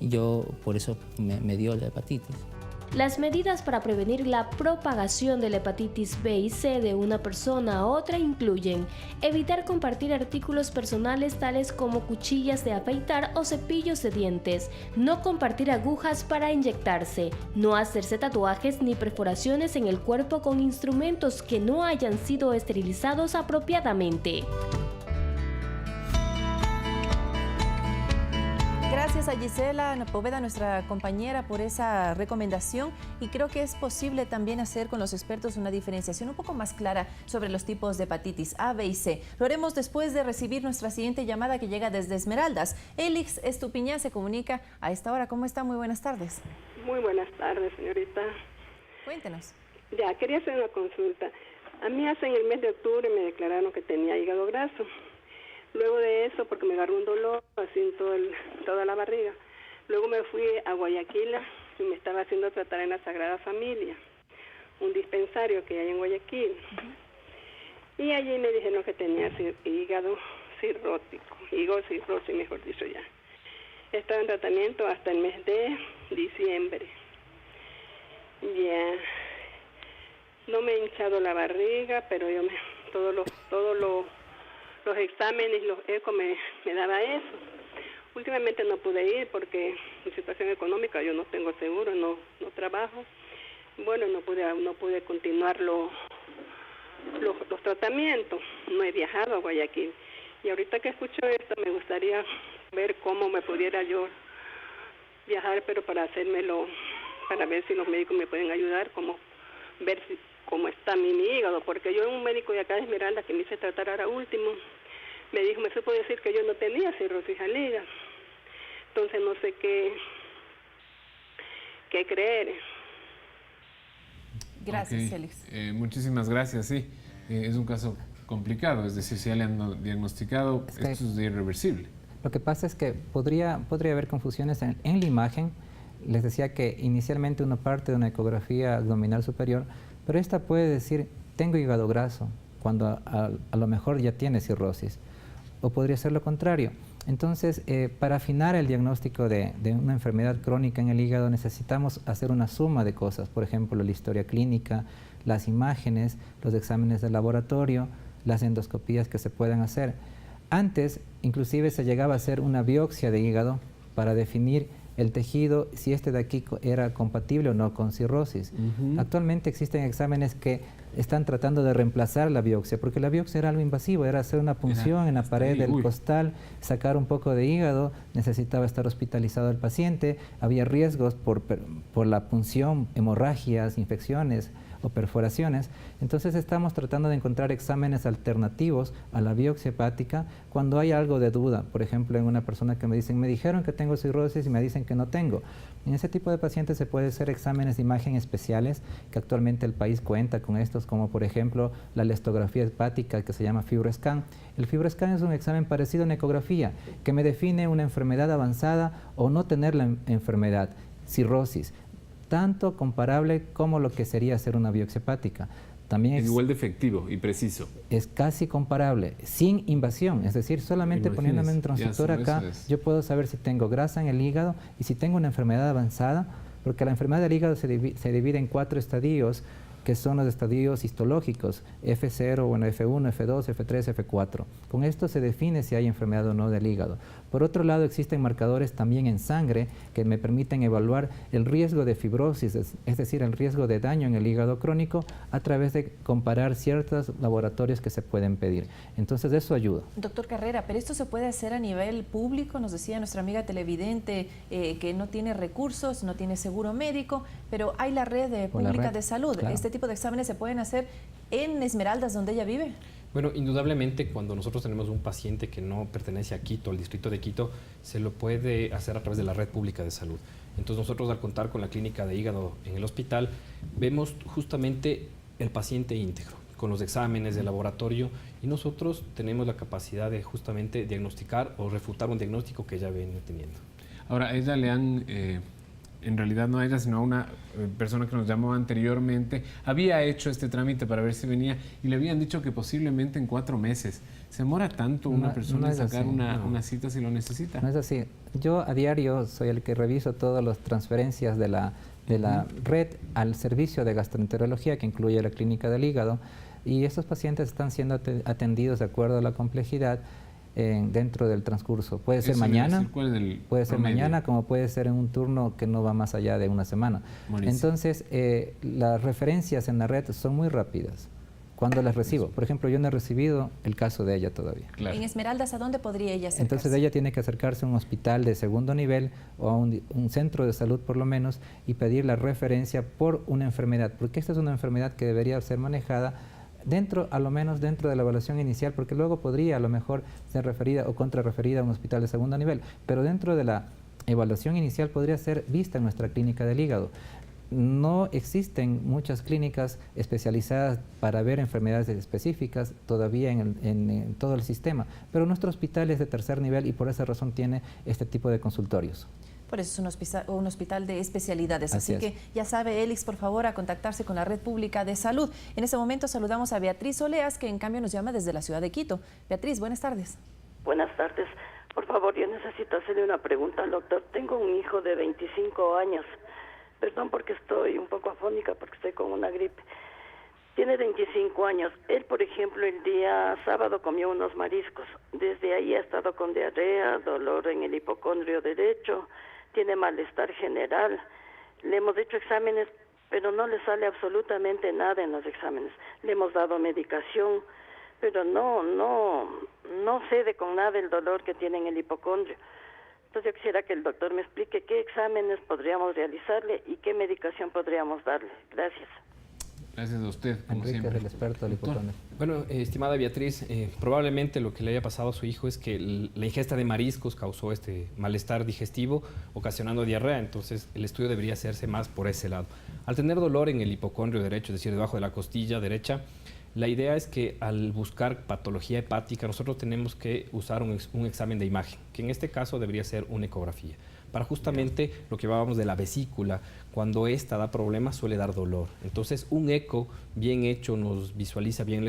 yo por eso me dio la hepatitis. Las medidas para prevenir la propagación de la hepatitis B y C de una persona a otra incluyen evitar compartir artículos personales tales como cuchillas de afeitar o cepillos de dientes, no compartir agujas para inyectarse, no hacerse tatuajes ni perforaciones en el cuerpo con instrumentos que no hayan sido esterilizados apropiadamente. Gracias a Gisela Poveda, nuestra compañera, por esa recomendación, y creo que es posible también hacer con los expertos una diferenciación un poco más clara sobre los tipos de hepatitis A, B y C. Lo haremos después de recibir nuestra siguiente llamada que llega desde Esmeraldas. Elix Estupiñán se comunica a esta hora. ¿Cómo está? Muy buenas tardes. Muy buenas tardes, señorita. Cuéntenos. Ya, quería hacer una consulta. A mí hace en el mes de octubre me declararon que tenía hígado graso. Luego de eso, porque me agarró un dolor así en toda la barriga, luego me fui a Guayaquil y me estaba haciendo tratar en la Sagrada Familia, un dispensario que hay en Guayaquil. Y allí me dijeron que tenía hígado cirrótico, hígado cirrosis, mejor dicho ya. Estaba en tratamiento hasta el mes de diciembre. Ya, no me he hinchado la barriga, pero yo todos los exámenes, los eco me daba eso. Últimamente no pude ir porque mi situación económica, yo no tengo seguro, no trabajo. Bueno, no pude continuar los tratamientos. No he viajado a Guayaquil. Y ahorita que escucho esto, me gustaría ver cómo me pudiera yo viajar, pero para hacérmelo, para ver si los médicos me pueden ayudar, ver cómo está mi hígado, porque yo un médico de acá de Esmeralda que me hice tratar ahora último, me supo decir que yo no tenía cirrosis al hígado. Entonces no sé qué creer. Gracias, Elix. Muchísimas gracias, sí. Es un caso complicado, es decir, si ya le han diagnosticado, esto es irreversible. Lo que pasa es que podría haber confusiones en la imagen. Les decía que inicialmente uno parte de una ecografía abdominal superior, pero esta puede decir, tengo hígado graso, cuando a lo mejor ya tiene cirrosis. O podría ser lo contrario. Entonces, para afinar el diagnóstico de una enfermedad crónica en el hígado necesitamos hacer una suma de cosas, por ejemplo, la historia clínica, las imágenes, los exámenes de laboratorio, las endoscopías que se puedan hacer. Antes, inclusive, se llegaba a hacer una biopsia de hígado para definir el tejido, si este de aquí era compatible o no con cirrosis. Actualmente existen exámenes que están tratando de reemplazar la biopsia, porque la biopsia era algo invasivo, era hacer una punción en la pared del costal, sacar un poco de hígado, necesitaba estar hospitalizado el paciente, había riesgos por la punción, hemorragias, infecciones o perforaciones. Entonces estamos tratando de encontrar exámenes alternativos a la biopsia hepática cuando hay algo de duda. Por ejemplo, en una persona que me dijeron que tengo cirrosis y me dicen que no tengo. En ese tipo de pacientes se puede hacer exámenes de imagen especiales, que actualmente el país cuenta con estos, como por ejemplo la elastografía hepática, que se llama FibroScan. El FibroScan es un examen parecido a una ecografía, que me define una enfermedad avanzada o no tener la enfermedad, cirrosis, tanto comparable como lo que sería hacer una biopsia hepática. También es igual de efectivo y preciso. Es casi comparable, sin invasión, es decir, solamente poniéndome un transductor acá, yo puedo saber si tengo grasa en el hígado y si tengo una enfermedad avanzada, porque la enfermedad del hígado se divide en 4 estadios, que son los estadios histológicos, F0, bueno, F1, F2, F3, F4. Con esto se define si hay enfermedad o no del hígado. Por otro lado, existen marcadores también en sangre que me permiten evaluar el riesgo de fibrosis, es decir, el riesgo de daño en el hígado crónico, a través de comparar ciertos laboratorios que se pueden pedir. Entonces, eso ayuda. Doctor Carrera, pero esto se puede hacer a nivel público, nos decía nuestra amiga televidente que no tiene recursos, no tiene seguro médico, pero hay la red pública de salud. Claro. ¿Este tipo de exámenes se pueden hacer en Esmeraldas, donde ella vive? Bueno, indudablemente cuando nosotros tenemos un paciente que no pertenece a Quito, al distrito de Quito, se lo puede hacer a través de la red pública de salud. Entonces nosotros, al contar con la clínica de hígado en el hospital, vemos justamente el paciente íntegro, con los exámenes de laboratorio, y nosotros tenemos la capacidad de justamente diagnosticar o refutar un diagnóstico que ella viene teniendo. Ahora, a ella le han... en realidad no a ella, sino a una persona que nos llamó anteriormente, había hecho este trámite para ver si venía y le habían dicho que posiblemente en 4 meses. ¿Se demora tanto una persona en sacar una cita si lo necesita? No es así. Yo a diario soy el que reviso todas las transferencias de la red al servicio de gastroenterología, que incluye la clínica del hígado, y estos pacientes están siendo atendidos de acuerdo a la complejidad dentro del transcurso. Puede ser mañana, como puede ser en un turno que no va más allá de una semana. Buenísimo. Entonces, las referencias en la red son muy rápidas cuando las recibo. Por ejemplo, yo no he recibido el caso de ella todavía. Claro. En Esmeraldas, ¿a dónde podría ella acercarse? Entonces, ella tiene que acercarse a un hospital de segundo nivel o a un centro de salud por lo menos y pedir la referencia por una enfermedad, porque esta es una enfermedad que debería ser manejada a lo menos dentro de la evaluación inicial, porque luego podría a lo mejor ser referida o contrarreferida a un hospital de segundo nivel, pero dentro de la evaluación inicial podría ser vista en nuestra clínica del hígado. No existen muchas clínicas especializadas para ver enfermedades específicas todavía en todo el sistema, pero nuestro hospital es de tercer nivel y por esa razón tiene este tipo de consultorios. Por eso es un hospital de especialidades. Así que ya sabe, Elix, por favor, a contactarse con la red pública de salud. En este momento saludamos a Beatriz Oleas, que en cambio nos llama desde la ciudad de Quito. Beatriz, buenas tardes. Buenas tardes. Por favor, yo necesito hacerle una pregunta al doctor. Tengo un hijo de 25 años. Perdón porque estoy un poco afónica, porque estoy con una gripe. Tiene 25 años. Él, por ejemplo, el día sábado comió unos mariscos. Desde ahí ha estado con diarrea, dolor en el hipocondrio derecho, tiene malestar general. Le hemos hecho exámenes, pero no le sale absolutamente nada en los exámenes. Le hemos dado medicación, pero no cede con nada el dolor que tiene en el hipocondrio. Entonces yo quisiera que el doctor me explique qué exámenes podríamos realizarle y qué medicación podríamos darle. Gracias. Gracias a usted, como Enrique siempre. Es el experto del hipocondrio. Bueno, estimada Beatriz, probablemente lo que le haya pasado a su hijo es que la ingesta de mariscos causó este malestar digestivo, ocasionando diarrea. Entonces el estudio debería hacerse más por ese lado. Al tener dolor en el hipocondrio derecho, es decir, debajo de la costilla derecha, la idea es que al buscar patología hepática nosotros tenemos que usar un examen de imagen, que en este caso debería ser una ecografía, para justamente lo que hablábamos de la vesícula. Cuando esta da problemas suele dar dolor. Entonces un eco bien hecho nos visualiza bien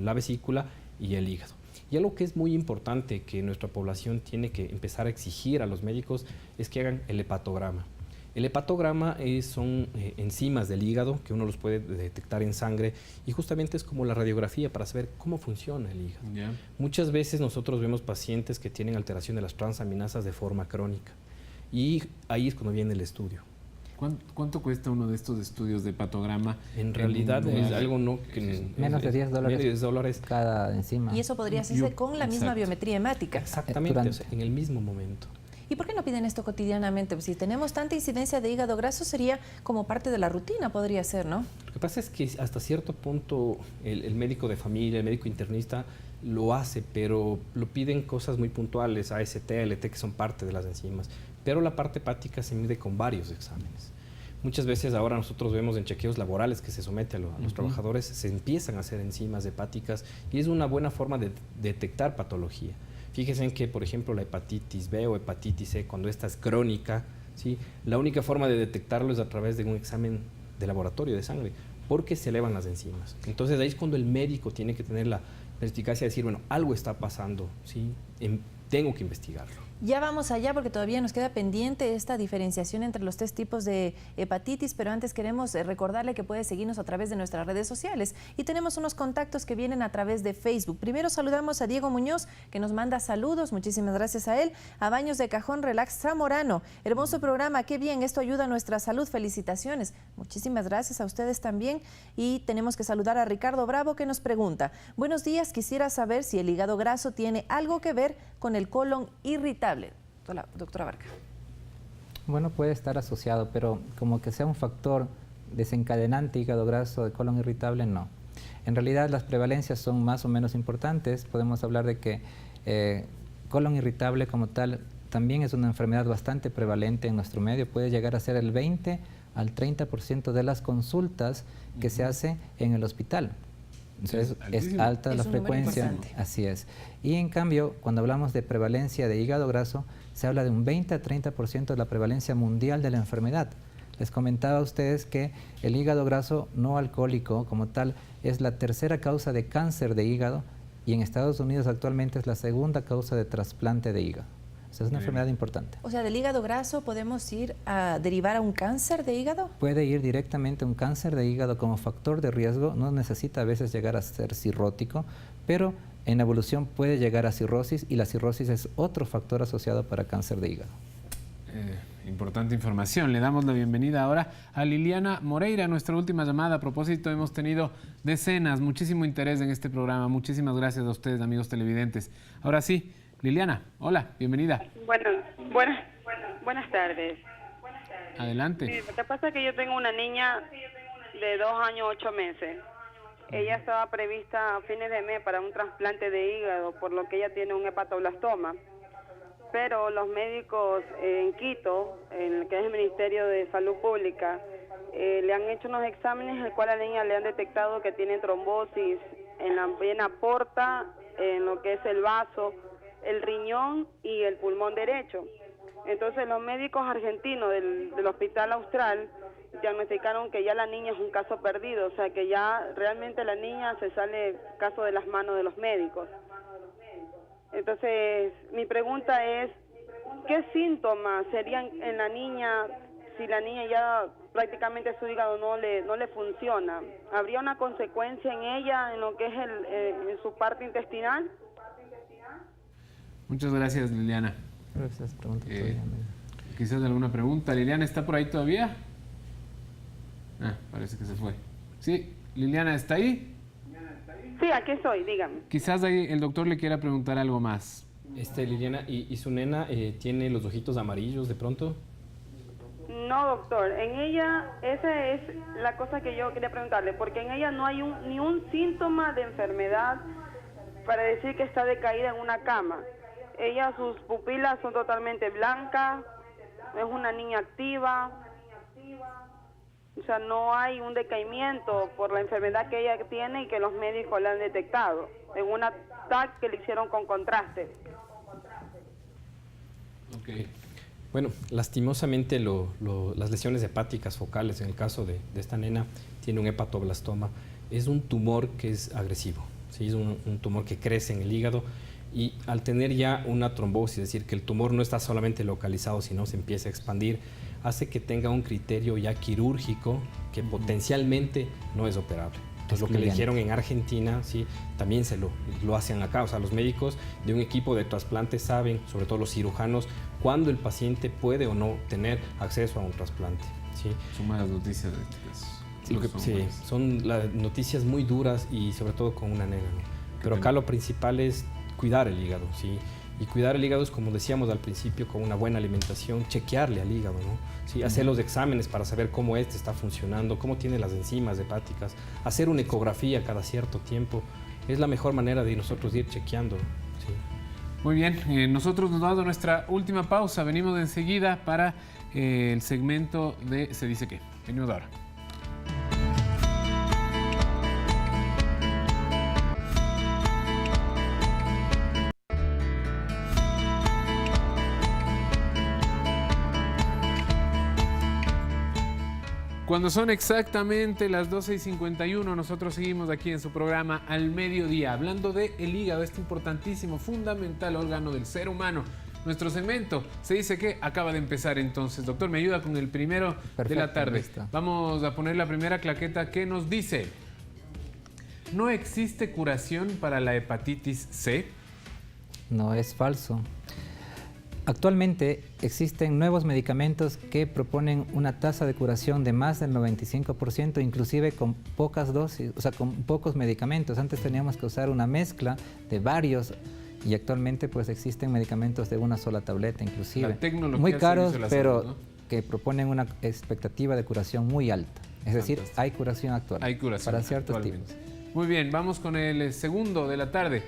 la vesícula y el hígado. Y algo que es muy importante que nuestra población tiene que empezar a exigir a los médicos es que hagan el hepatograma. El hepatograma son enzimas del hígado que uno los puede detectar en sangre y justamente es como la radiografía para saber cómo funciona el hígado. Muchas veces nosotros vemos pacientes que tienen alteración de las transaminasas de forma crónica. Y ahí es cuando viene el estudio. ¿Cuánto cuesta uno de estos estudios de hepatograma? En realidad es algo menos de $10 cada enzima. Y eso podría hacerse con la misma biometría hemática. Exactamente, o sea, en el mismo momento. ¿Y por qué no piden esto cotidianamente? Pues si tenemos tanta incidencia de hígado graso, sería como parte de la rutina, podría ser, ¿no? Lo que pasa es que hasta cierto punto el médico de familia, el médico internista lo hace, pero lo piden cosas muy puntuales, AST, ALT, que son parte de las enzimas. Pero la parte hepática se mide con varios exámenes. Muchas veces ahora nosotros vemos en chequeos laborales que se somete a los trabajadores, se empiezan a hacer enzimas hepáticas y es una buena forma de detectar patología. Fíjense en que, por ejemplo, la hepatitis B o hepatitis C, cuando esta es crónica, ¿sí? La única forma de detectarlo es a través de un examen de laboratorio de sangre, porque se elevan las enzimas. Entonces ahí es cuando el médico tiene que tener la perspicacia de decir, bueno, algo está pasando, ¿sí? Tengo que investigarlo. Ya vamos allá porque todavía nos queda pendiente esta diferenciación entre los 3 tipos de hepatitis, pero antes queremos recordarle que puede seguirnos a través de nuestras redes sociales y tenemos unos contactos que vienen a través de Facebook. Primero saludamos a Diego Muñoz, que nos manda saludos, muchísimas gracias a él. A Baños de Cajón, Relax Zamorano, hermoso programa, qué bien, esto ayuda a nuestra salud, felicitaciones. Muchísimas gracias a ustedes también. Y tenemos que saludar a Ricardo Bravo, que nos pregunta, buenos días, quisiera saber si el hígado graso tiene algo que ver con el colon irritable. Hola, doctora Barca. Bueno, puede estar asociado, pero como que sea un factor desencadenante, hígado graso, de colon irritable, no. En realidad las prevalencias son más o menos importantes. Podemos hablar de que colon irritable como tal también es una enfermedad bastante prevalente en nuestro medio. Puede llegar a ser el 20 al 30% de las consultas que se hace en el hospital. Entonces, es alta la frecuencia, así es. Y en cambio, cuando hablamos de prevalencia de hígado graso, se habla de un 20 a 30% de la prevalencia mundial de la enfermedad. Les comentaba a ustedes que el hígado graso no alcohólico como tal es la tercera causa de cáncer de hígado y en Estados Unidos actualmente es la segunda causa de trasplante de hígado. O sea, es una enfermedad importante. O sea, del hígado graso podemos ir a derivar a un cáncer de hígado. Puede ir directamente a un cáncer de hígado como factor de riesgo. No necesita a veces llegar a ser cirrótico, pero en evolución puede llegar a cirrosis y la cirrosis es otro factor asociado para cáncer de hígado. Importante información. Le damos la bienvenida ahora a Liliana Moreira, nuestra última llamada. A propósito, hemos tenido muchísimo interés en este programa. Muchísimas gracias a ustedes, amigos televidentes. Ahora sí, Liliana, hola, bienvenida. Buenas tardes. Adelante. Sí, lo que pasa es que yo tengo una niña de 2 años, 8 meses. Ella estaba prevista a fines de mes para un trasplante de hígado, por lo que ella tiene un hepatoblastoma. Pero los médicos en Quito, en el que es el Ministerio de Salud Pública, le han hecho unos exámenes en el cual a la niña le han detectado que tiene trombosis en la vena porta, en lo que es el vaso, el riñón y el pulmón derecho. Entonces los médicos argentinos del Hospital Austral diagnosticaron que ya la niña es un caso perdido, o sea que ya realmente la niña se sale caso de las manos de los médicos. Entonces mi pregunta es, ¿qué síntomas serían en la niña si la niña ya prácticamente su hígado no le funciona? ¿Habría una consecuencia en ella en lo que es en su parte intestinal? Muchas gracias, Liliana. Quizás alguna pregunta. ¿Liliana está por ahí todavía? Parece que se fue. Sí, Liliana, ¿está ahí? Sí, aquí estoy, dígame. Quizás ahí el doctor le quiera preguntar algo más. Liliana, ¿y su nena tiene los ojitos amarillos de pronto? No, doctor. En ella, esa es la cosa que yo quería preguntarle, porque en ella no hay ni un síntoma de enfermedad para decir que está decaída en una cama. Ella, sus pupilas son totalmente blancas, es una niña activa, o sea, no hay un decaimiento por la enfermedad que ella tiene y que los médicos le han detectado en una TAC que le hicieron con contraste. Okay. Bueno, lastimosamente las lesiones hepáticas focales, en el caso de esta nena, tiene un hepatoblastoma. Es un tumor que es agresivo, ¿sí? Es un tumor que crece en el hígado y al tener ya una trombosis, es decir, que el tumor no está solamente localizado, sino se empieza a expandir, hace que tenga un criterio ya quirúrgico que potencialmente no es operable. Entonces, lo que le dijeron en Argentina, ¿sí? También lo hacen acá. O sea, los médicos de un equipo de trasplante saben, sobre todo los cirujanos, cuándo el paciente puede o no tener acceso a un trasplante. ¿Sí? Son malas noticias de este caso. Sí, son las noticias muy duras y sobre todo con una nena, ¿no? Pero acá lo principal es cuidar el hígado, ¿sí? Y cuidar el hígado es, como decíamos al principio, con una buena alimentación, chequearle al hígado, ¿no? ¿Sí? Hacer los exámenes para saber cómo está funcionando, cómo tiene las enzimas hepáticas, hacer una ecografía cada cierto tiempo. Es la mejor manera de nosotros ir chequeando, ¿sí? Muy bien, nosotros nos damos nuestra última pausa. Venimos de enseguida para el segmento de Se Dice Qué. Venimos ahora. Cuando son exactamente las 12:51, nosotros seguimos aquí en su programa Al Mediodía, hablando del hígado, este importantísimo, fundamental órgano del ser humano. Nuestro segmento Se Dice Qué acaba de empezar entonces. Doctor, me ayuda con el primero de la tarde. Listo. Vamos a poner la primera claqueta que nos dice: ¿no existe curación para la hepatitis C? No, es falso. Actualmente existen nuevos medicamentos que proponen una tasa de curación de más del 95%, inclusive con pocas dosis, o sea, con pocos medicamentos. Antes teníamos que usar una mezcla de varios y actualmente pues existen medicamentos de una sola tableta inclusive. La tecnología muy caros, de la pero salud, ¿no? que proponen una expectativa de curación muy alta. Es decir, Fantástico. hay curación actual. Hay curación para ciertos actualmente. tipos. Muy bien, vamos con el segundo de la tarde.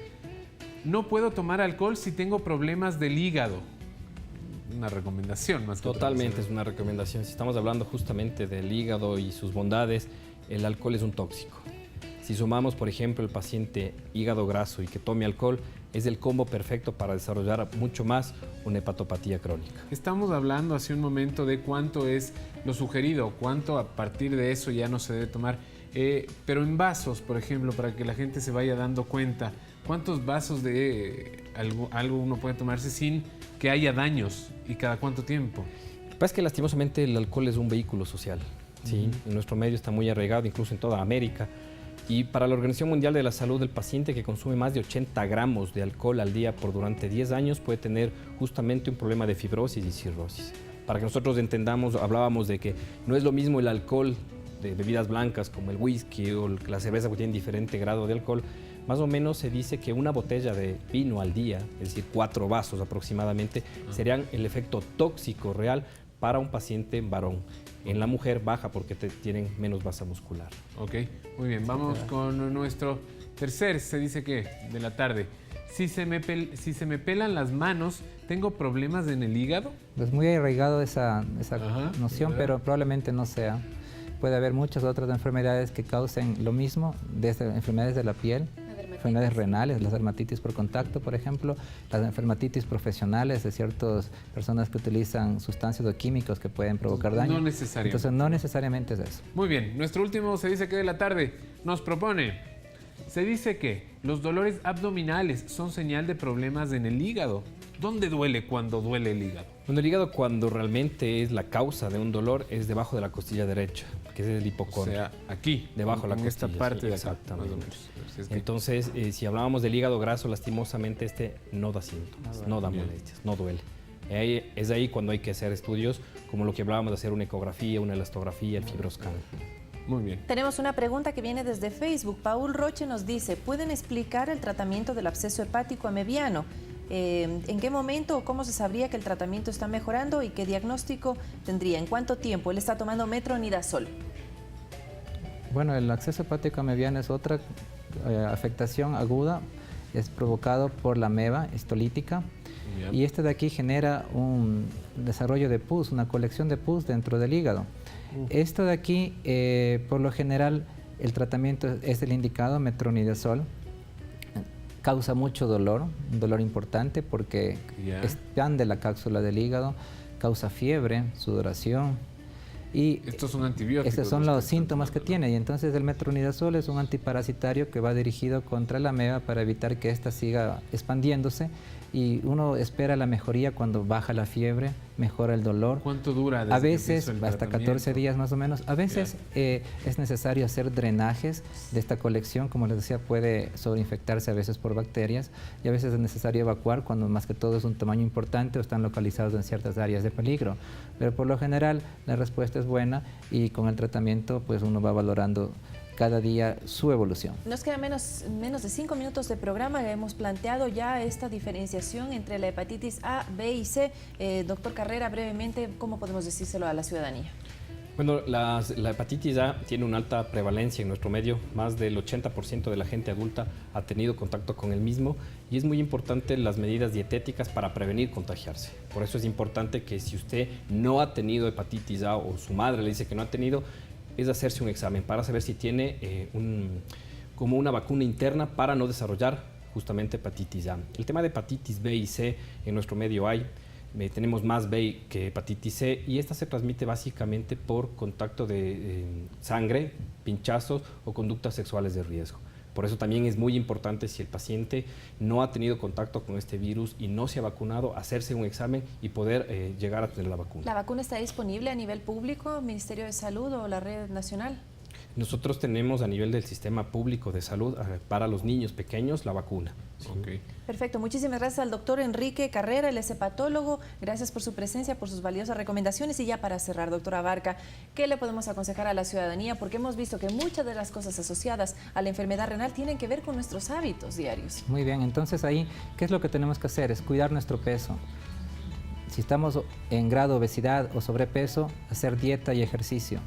No puedo tomar alcohol si tengo problemas del hígado. Una recomendación más que Totalmente es una recomendación. Si estamos hablando justamente del hígado y sus bondades, el alcohol es un tóxico. Si sumamos, por ejemplo, el paciente hígado graso y que tome alcohol, es el combo perfecto para desarrollar mucho más una hepatopatía crónica. Estamos hablando hace un momento de cuánto es lo sugerido, cuánto a partir de eso ya no se debe tomar. Pero en vasos, por ejemplo, para que la gente se vaya dando cuenta, ¿cuántos vasos de algo uno puede tomarse sin que haya daños y cada cuánto tiempo? Lo que pasa es que lastimosamente el alcohol es un vehículo social, ¿sí? En nuestro medio está muy arraigado, incluso en toda América. Y para la Organización Mundial de la Salud, el paciente que consume más de 80 gramos de alcohol al día por durante 10 años puede tener justamente un problema de fibrosis y cirrosis. Para que nosotros entendamos, hablábamos de que no es lo mismo el alcohol de bebidas blancas como el whisky o la cerveza, que tienen diferente grado de alcohol. Más o menos se dice que una botella de vino al día, es decir, 4 vasos aproximadamente, serían el efecto tóxico real para un paciente varón. En la mujer baja porque tienen menos masa muscular. Ok, muy bien. Vamos con nuestro tercer Se Dice Qué de la tarde. Si se me pelan las manos, ¿tengo problemas en el hígado? Es muy arraigado esa noción, ¿verdad? pero probablemente no sea. Puede haber muchas otras enfermedades que causen lo mismo, desde enfermedades de la piel, enfermedades renales, las dermatitis por contacto, por ejemplo, las enfermatitis profesionales de ciertas personas que utilizan sustancias o químicos que pueden provocar daño. No necesariamente. Entonces, no necesariamente es eso. Muy bien, nuestro último Se Dice Qué de la tarde nos propone: se dice que los dolores abdominales son señal de problemas en el hígado. ¿Dónde duele cuando duele el hígado? Bueno, el hígado, cuando realmente es la causa de un dolor, es debajo de la costilla derecha, que es el hipocondrio. O sea, aquí, debajo de la en costilla. esta parte de acá, exactamente. más o menos. Si es que- Entonces, si hablábamos del hígado graso, lastimosamente no da síntomas, no da molestias, no duele. Es ahí cuando hay que hacer estudios como lo que hablábamos de hacer una ecografía, una elastografía, el fibroscan. Muy bien. Tenemos una pregunta que viene desde Facebook. Paul Roche nos dice: ¿pueden explicar el tratamiento del absceso hepático amebiano? ¿En qué momento o cómo se sabría que el tratamiento está mejorando y qué diagnóstico tendría? ¿En cuánto tiempo? Él está tomando metronidazol. Bueno, el absceso hepático amebiano es otra afectación aguda, es provocado por la ameba histolítica. Bien. Y este de aquí genera un desarrollo de pus, una colección de pus dentro del hígado. Esto de aquí, por lo general, el tratamiento es el indicado, metronidazol. Causa mucho dolor, un dolor importante porque expande la cápsula del hígado, causa fiebre, sudoración, Y estos son antibióticos. estos son los síntomas que tiene, y entonces el metronidazol es un antiparasitario que va dirigido contra la ameba para evitar que ésta siga expandiéndose, y uno espera la mejoría cuando baja la fiebre, mejora el dolor. ¿Cuánto dura? A veces, hasta 14 días más o menos. A veces es necesario hacer drenajes de esta colección, como les decía, puede sobreinfectarse a veces por bacterias, y a veces es necesario evacuar cuando más que todo es un tamaño importante o están localizados en ciertas áreas de peligro. Pero por lo general la respuesta es buena, y con el tratamiento pues uno va valorando cada día su evolución. Nos quedan menos de 5 minutos de programa. Hemos planteado ya esta diferenciación entre la hepatitis A, B y C. Doctor Carrera, brevemente, ¿cómo podemos decírselo a la ciudadanía? Bueno, la hepatitis A tiene una alta prevalencia en nuestro medio. Más del 80% de la gente adulta ha tenido contacto con el mismo, y es muy importante las medidas dietéticas para prevenir contagiarse. Por eso es importante que si usted no ha tenido hepatitis A o su madre le dice que no ha tenido, es hacerse un examen para saber si tiene como una vacuna interna para no desarrollar justamente hepatitis A. El tema de hepatitis B y C en nuestro medio hay. Tenemos más B que hepatitis C, y esta se transmite básicamente por contacto de sangre, pinchazos o conductas sexuales de riesgo. Por eso también es muy importante, si el paciente no ha tenido contacto con este virus y no se ha vacunado, hacerse un examen y poder llegar a tener la vacuna. ¿La vacuna está disponible a nivel público, Ministerio de Salud o la red nacional? Nosotros tenemos a nivel del sistema público de salud para los niños pequeños la vacuna. ¿Sí? Okay. Perfecto, muchísimas gracias al doctor Enrique Carrera, él es hepatólogo. Gracias por su presencia, por sus valiosas recomendaciones. Y ya para cerrar, doctora Abarca, ¿qué le podemos aconsejar a la ciudadanía? Porque hemos visto que muchas de las cosas asociadas a la enfermedad renal tienen que ver con nuestros hábitos diarios. Muy bien, entonces ahí, ¿qué es lo que tenemos que hacer? Es cuidar nuestro peso. Si estamos en grado de obesidad o sobrepeso, hacer dieta y ejercicio.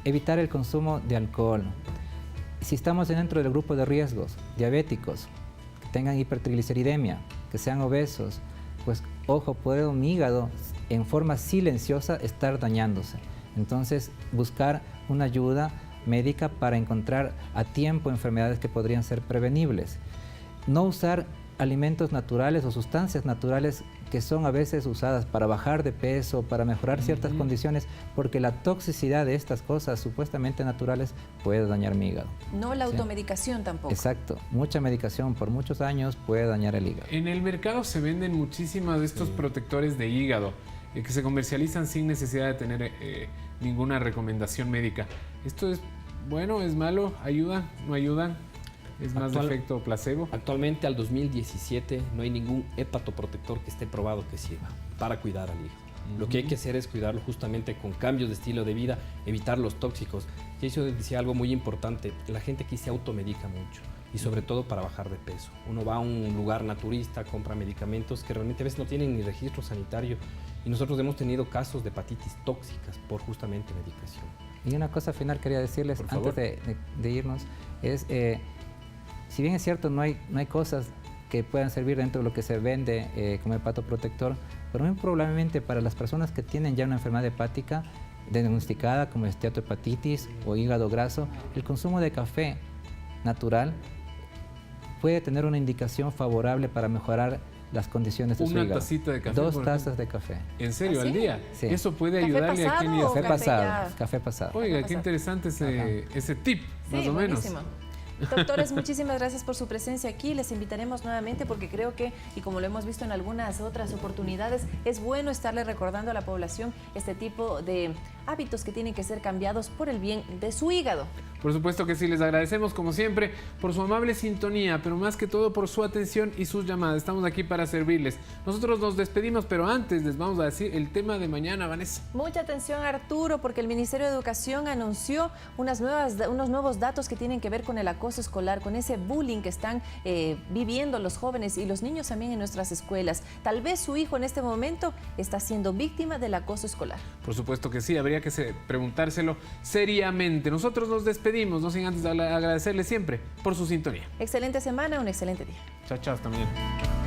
Evitar el consumo de alcohol. Si estamos dentro del grupo de riesgos, diabéticos, que tengan hipertrigliceridemia, que sean obesos, pues ojo, puede un hígado en forma silenciosa estar dañándose. Entonces, buscar una ayuda médica para encontrar a tiempo enfermedades que podrían ser prevenibles. No usar alimentos naturales o sustancias naturales que son a veces usadas para bajar de peso, para mejorar ciertas condiciones, porque la toxicidad de estas cosas supuestamente naturales puede dañar mi hígado. No la automedicación tampoco. Exacto, mucha medicación por muchos años puede dañar el hígado. En el mercado se venden muchísimas de estos protectores de hígado que se comercializan sin necesidad de tener ninguna recomendación médica. ¿Esto es bueno, es malo? ¿Ayuda? ¿No ayudan? ¿Es más de efecto placebo? Actualmente, al 2017, no hay ningún hepatoprotector que esté probado que sirva para cuidar al hígado. Lo que hay que hacer es cuidarlo justamente con cambios de estilo de vida, evitar los tóxicos. Y eso decía algo muy importante, la gente aquí se automedica mucho, y sobre todo para bajar de peso. Uno va a un lugar naturista, compra medicamentos que realmente a veces no tienen ni registro sanitario, y nosotros hemos tenido casos de hepatitis tóxicas por justamente medicación. Y una cosa final quería decirles, antes de irnos, es... si bien es cierto, no hay cosas que puedan servir dentro de lo que se vende como hepatoprotector, pero muy probablemente para las personas que tienen ya una enfermedad hepática diagnosticada como esteatohepatitis o hígado graso, el consumo de café natural puede tener una indicación favorable para mejorar las condiciones de su hígado. Una tacita de café. 2 tazas de café. ¿En serio? ¿Al día? Sí. Eso puede ayudarle a quien... Café pasado. Oiga, qué interesante ese tip, más o menos. Doctores, muchísimas gracias por su presencia aquí. Les invitaremos nuevamente porque creo que, y como lo hemos visto en algunas otras oportunidades, es bueno estarle recordando a la población este tipo de hábitos que tienen que ser cambiados por el bien de su hígado. Por supuesto que sí, les agradecemos como siempre por su amable sintonía, pero más que todo por su atención y sus llamadas. Estamos aquí para servirles. Nosotros nos despedimos, pero antes les vamos a decir el tema de mañana, Vanessa. Mucha atención, Arturo, porque el Ministerio de Educación anunció unos nuevos datos que tienen que ver con el acoso escolar, con ese bullying que están viviendo los jóvenes y los niños también en nuestras escuelas. Tal vez su hijo en este momento está siendo víctima del acoso escolar. Por supuesto que sí, habría que preguntárselo seriamente. Nosotros nos despedimos, no sin antes agradecerle siempre por su sintonía. Excelente semana, un excelente día. Chao, chao, hasta mañana.